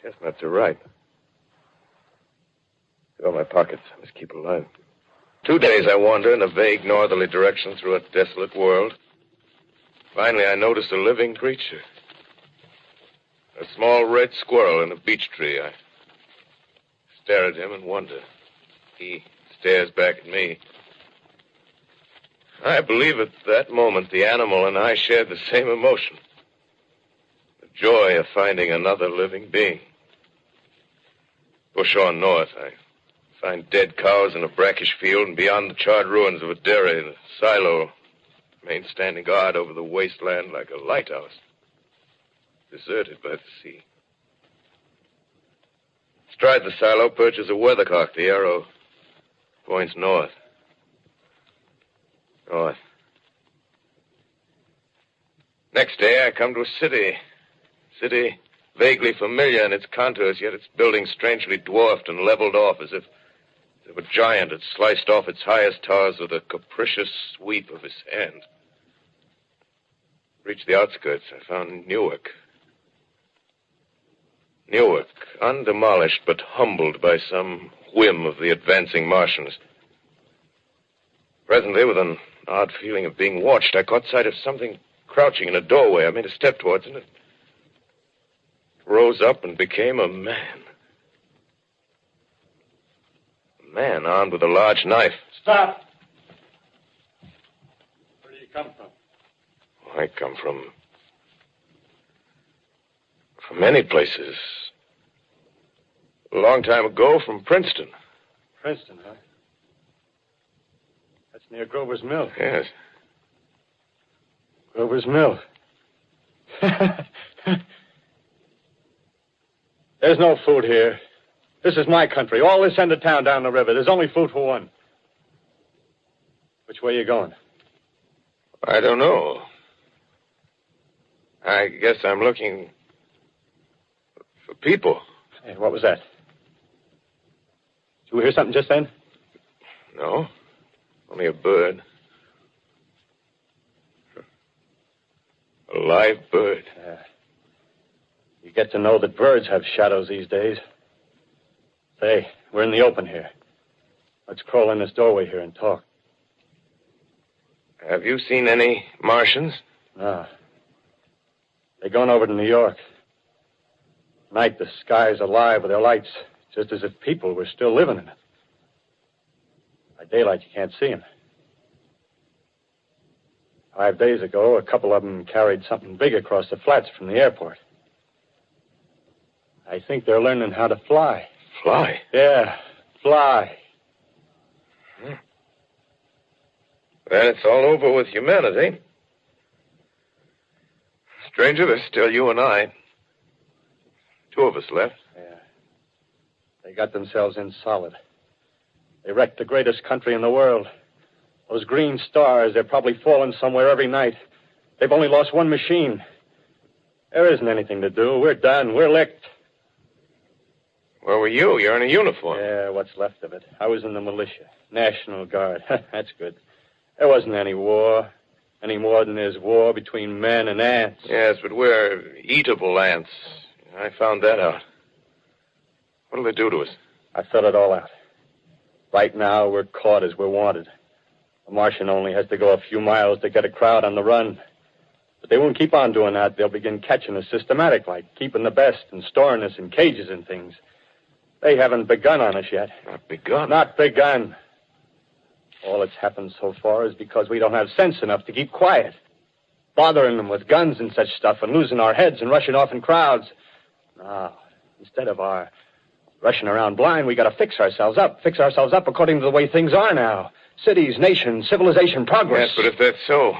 Chestnuts are ripe. Fill my pockets. I must keep alive. 2 days I wander in a vague northerly direction through a desolate world. Finally, I notice a living creature. A small red squirrel in a beech tree. I stare at him and wonder. He stares back at me. I believe at that moment the animal and I shared the same emotion. The joy of finding another living being. Push on north. I find dead cows in a brackish field, and beyond the charred ruins of a dairy, the silo remains standing guard over the wasteland like a lighthouse. Deserted by the sea. Astride the silo perches a weathercock. The arrow points north. North. Next day, I come to a city. City vaguely familiar in its contours, yet its buildings strangely dwarfed and leveled off as if a giant had sliced off its highest towers with a capricious sweep of his hand. Reached the outskirts. I found Newark. Newark, undemolished but humbled by some whim of the advancing Martians. Presently, with an odd feeling of being watched, I caught sight of something crouching in a doorway. I made a step towards it. It rose up and became a man. A man armed with a large knife. Stop! Where do you come from? I come from many places. A long time ago, from Princeton. Princeton, huh? That's near Grover's Mill. Yes. Grover's Mill. There's no food here. This is my country. All this end of town down the river. There's only food for one. Which way are you going? I don't know. I guess I'm looking for people. Hey, what was that? Did you hear something just then? No. Only a bird. A live bird. Yeah. You get to know that birds have shadows these days. Say, we're in the open here. Let's crawl in this doorway here and talk. Have you seen any Martians? No. They're going over to New York. Night, the sky's alive with their lights, just as if people were still living in it. By daylight, you can't see them. 5 days ago, a couple of them carried something big across the flats from the airport. I think they're learning how to fly. Fly? Yeah, fly. Then it's all over with humanity. Stranger, there's still you and I. 2 of us left. Yeah. They got themselves in solid. They wrecked the greatest country in the world. Those green stars, they're probably falling somewhere every night. They've only lost 1 machine. There isn't anything to do. We're done. We're licked. Where were you? You're in a uniform. Yeah, what's left of it. I was in the militia. National Guard. That's good. There wasn't any war. Any more than there's war between men and ants. Yes, but we're eatable ants. I found that out. What'll they do to us? I thought it all out. Right now, we're caught as we're wanted. A Martian only has to go a few miles to get a crowd on the run. But they won't keep on doing that. They'll begin catching us systematic, like keeping the best and storing us in cages and things. They haven't begun on us yet. Not begun? Not begun. All that's happened so far is because we don't have sense enough to keep quiet. Bothering them with guns and such stuff and losing our heads and rushing off in crowds. No, instead of our rushing around blind, we got to fix ourselves up. Fix ourselves up according to the way things are now. Cities, nations, civilization, progress. Yes, but if that's so,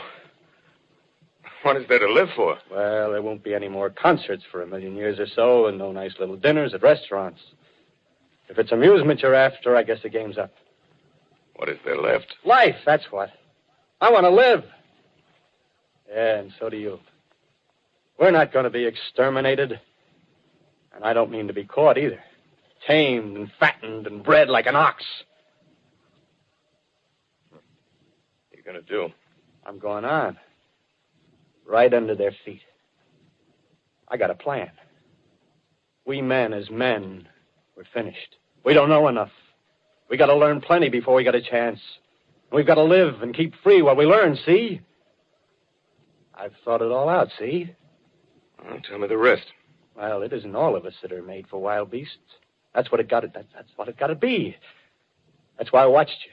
what is there to live for? Well, there won't be any more concerts for 1,000,000 years or so and no nice little dinners at restaurants. If it's amusement you're after, I guess the game's up. What is there left? Life, that's what. I want to live. Yeah, and so do you. We're not going to be exterminated. And I don't mean to be caught either. Tamed and fattened and bred like an ox. What are you going to do? I'm going on. Right under their feet. I got a plan. We men as men, we're finished. We don't know enough. We got to learn plenty before we got a chance. We've got to live and keep free while we learn, see? I've thought it all out, see? Well, tell me the rest. Well, it isn't all of us that are made for wild beasts. That's what it got to. That's what it got to be. That's why I watched you.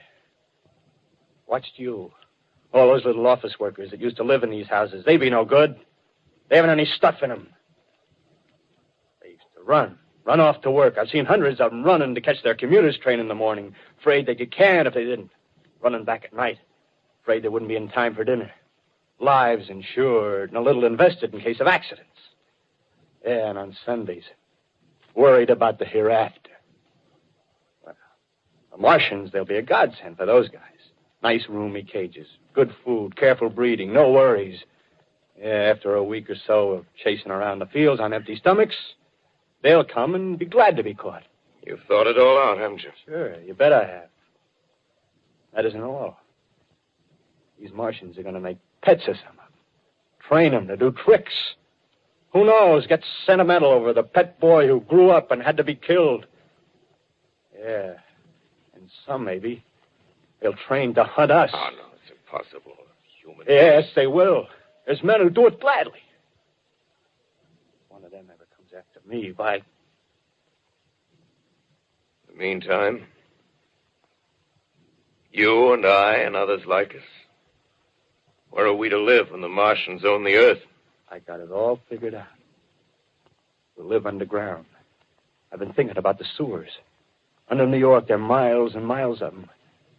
Watched you. All those little office workers that used to live in these houses. They be no good. They haven't any stuff in them. They used to run off to work. I've seen hundreds of them running to catch their commuter's train in the morning, afraid they'd get canned if they didn't. Running back at night, afraid they wouldn't be in time for dinner. Lives insured and a little invested in case of accidents. Yeah, and on Sundays, worried about the hereafter. Well, the Martians, they'll be a godsend for those guys. Nice, roomy cages, good food, careful breeding, no worries. Yeah, after a week or so of chasing around the fields on empty stomachs, they'll come and be glad to be caught. You've thought it all out, haven't you? Sure, you bet I have. That isn't all. These Martians are going to make pets of some of them. Train them to do tricks. Who knows, get sentimental over the pet boy who grew up and had to be killed. Yeah, and some maybe, they'll train to hunt us. Oh, no, it's impossible. Human Yes, they will. There's men who do it gladly. If one of them ever comes after me, why... In the meantime, you and I and others like us, where are we to live when the Martians own the Earth? I got it all figured out. We'll live underground. I've been thinking about the sewers. Under New York, there are miles and miles of them.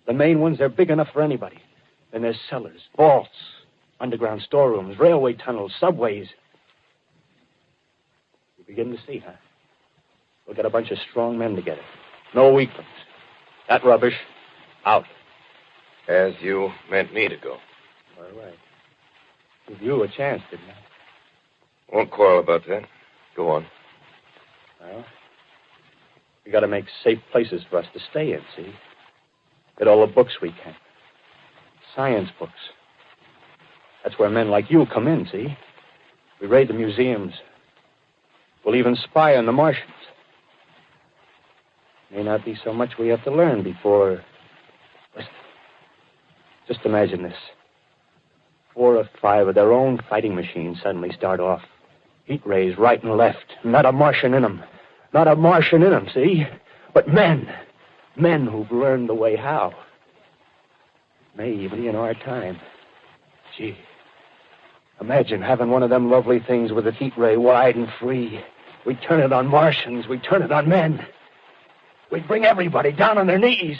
The main ones, they're big enough for anybody. Then there's cellars, vaults, underground storerooms, railway tunnels, subways. You begin to see, huh? We'll get a bunch of strong men together. No weaklings. That rubbish, out. As you meant me to go. All right. Give you a chance, didn't I? Won't quarrel about that. Go on. Well, we got to make safe places for us to stay in, see? Get all the books we can. Science books. That's where men like you come in, see? We raid the museums. We'll even spy on the Martians. May not be so much we have to learn before Just imagine this. 4 or 5 of their own fighting machines suddenly start off. Heat rays right and left. Not a Martian in them. Not a Martian in them, see? But men. Men who've learned the way how. May even be in our time. Gee. Imagine having one of them lovely things with a heat ray wide and free. We'd turn it on Martians. We'd turn it on men. We'd bring everybody down on their knees.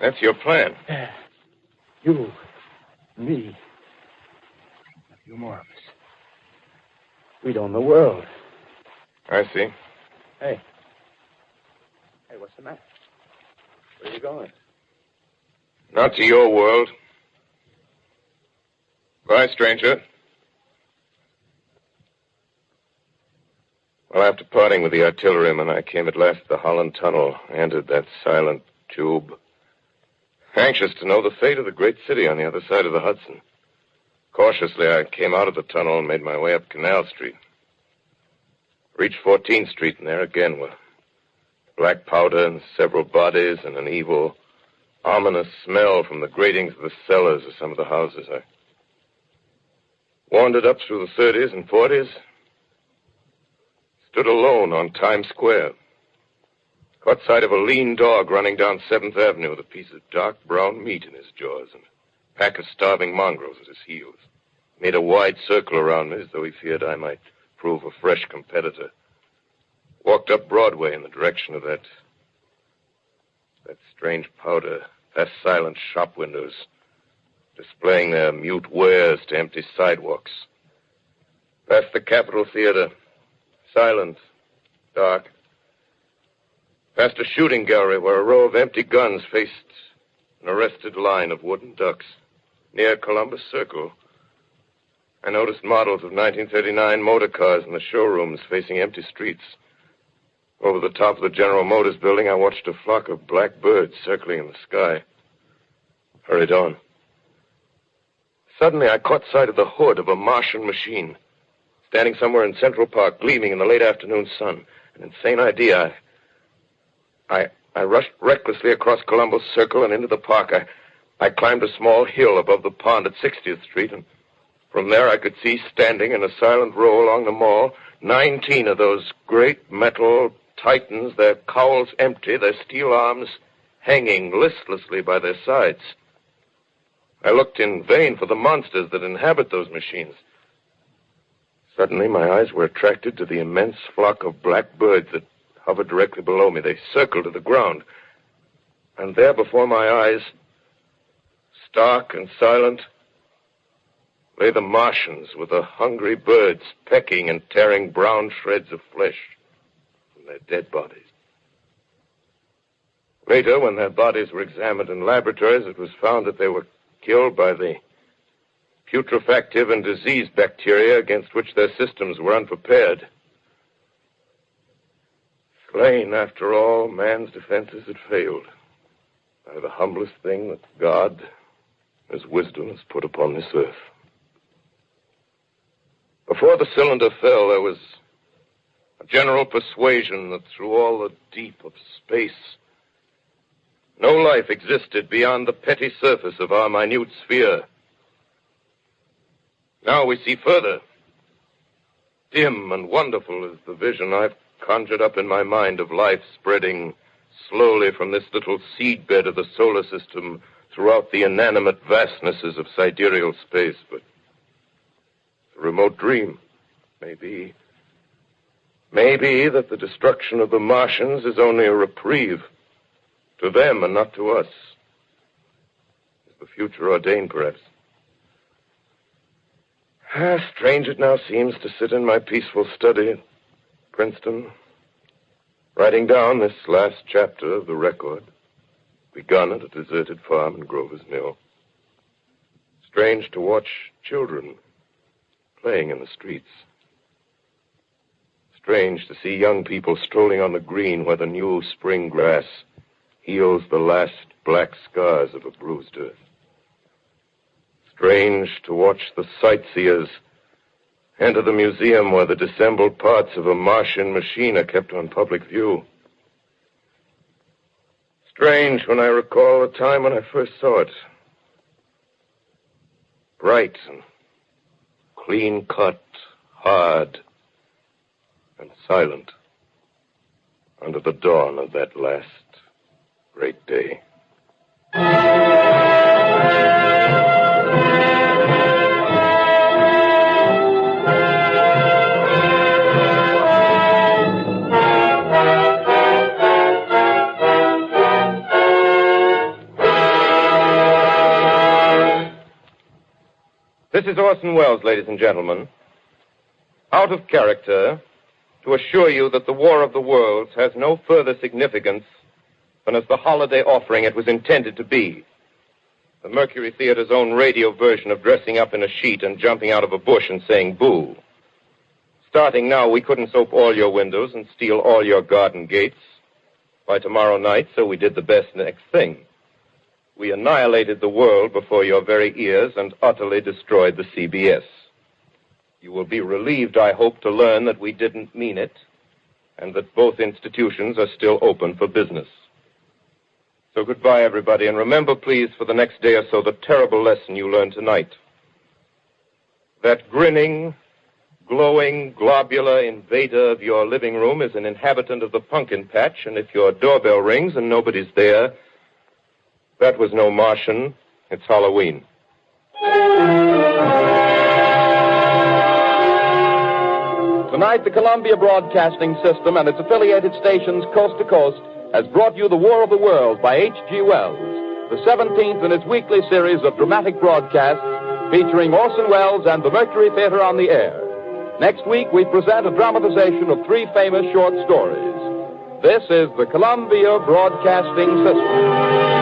That's your plan. Yeah. You. Me. A few more of us. We'd own the world. I see. Hey. Hey, what's the matter? Where are you going? Not to your world. Bye, stranger. Well, after parting with the artilleryman, I came at last to the Holland Tunnel, entered that silent tube, anxious to know the fate of the great city on the other side of the Hudson. Cautiously, I came out of the tunnel and made my way up Canal Street. Reached 14th Street, and there again were black powder and several bodies and an evil, ominous smell from the gratings of the cellars of some of the houses. I wandered up through the 30s and 40s, stood alone on Times Square, caught sight of a lean dog running down 7th Avenue with a piece of dark brown meat in his jaws and a pack of starving mongrels at his heels. Made a wide circle around me as though he feared I might prove a fresh competitor. Walked up Broadway in the direction of that strange powder, past silent shop windows, displaying their mute wares to empty sidewalks. Past the Capitol Theater, silent, dark. Past a shooting gallery where a row of empty guns faced an arrested line of wooden ducks. Near Columbus Circle, I noticed models of 1939 motor cars in the showrooms facing empty streets. Over the top of the General Motors building, I watched a flock of black birds circling in the sky. Hurried on. Suddenly, I caught sight of the hood of a Martian machine, standing somewhere in Central Park, gleaming in the late afternoon sun. An insane idea. I rushed recklessly across Columbus Circle and into the park. I climbed a small hill above the pond at 60th Street, and from there I could see, standing in a silent row along the mall, 19 of those great metal titans, their cowls empty, their steel arms hanging listlessly by their sides. I looked in vain for the monsters that inhabit those machines. Suddenly, my eyes were attracted to the immense flock of black birds that hovered directly below me. They circled to the ground. And there before my eyes, stark and silent, lay the Martians with the hungry birds pecking and tearing brown shreds of flesh from their dead bodies. Later, when their bodies were examined in laboratories, it was found that they were killed by the putrefactive and disease bacteria against which their systems were unprepared. Slain, after all, man's defenses had failed by the humblest thing that God, His wisdom, has put upon this earth. Before the cylinder fell, there was a general persuasion that through all the deep of space, no life existed beyond the petty surface of our minute sphere. Now we see further. Dim and wonderful is the vision I've conjured up in my mind of life spreading slowly from this little seedbed of the solar system throughout the inanimate vastnesses of sidereal space. But a remote dream, maybe that the destruction of the Martians is only a reprieve to them and not to us. Is the future ordained, perhaps? Strange it now seems to sit in my peaceful study at Princeton, writing down this last chapter of the record, begun at a deserted farm in Grover's Mill. Strange to watch children playing in the streets. Strange to see young people strolling on the green where the new spring grass heals the last black scars of a bruised earth. Strange to watch the sightseers enter the museum where the dissembled parts of a Martian machine are kept on public view. Strange when I recall the time when I first saw it, Bright and clean-cut, hard, and silent under the dawn of that last great day. This is Orson Welles, ladies and gentlemen. Out of character, to assure you that the War of the Worlds has no further significance than as the holiday offering it was intended to be. The Mercury Theater's own radio version of dressing up in a sheet and jumping out of a bush and saying boo. Starting now, we couldn't soap all your windows and steal all your garden gates by tomorrow night, so we did the best next thing. We annihilated the world before your very ears and utterly destroyed the CBS. You will be relieved, I hope, to learn that we didn't mean it and that both institutions are still open for business. So goodbye, everybody, and remember, please, for the next day or so, the terrible lesson you learned tonight. That grinning, glowing, globular invader of your living room is an inhabitant of the pumpkin patch, and if your doorbell rings and nobody's there, that was no Martian. It's Halloween. Tonight, the Columbia Broadcasting System and its affiliated stations coast to coast has brought you The War of the Worlds by H.G. Wells, the 17th in its weekly series of dramatic broadcasts featuring Orson Welles and the Mercury Theater on the air. Next week, we present a dramatization of 3 famous short stories. This is the Columbia Broadcasting System.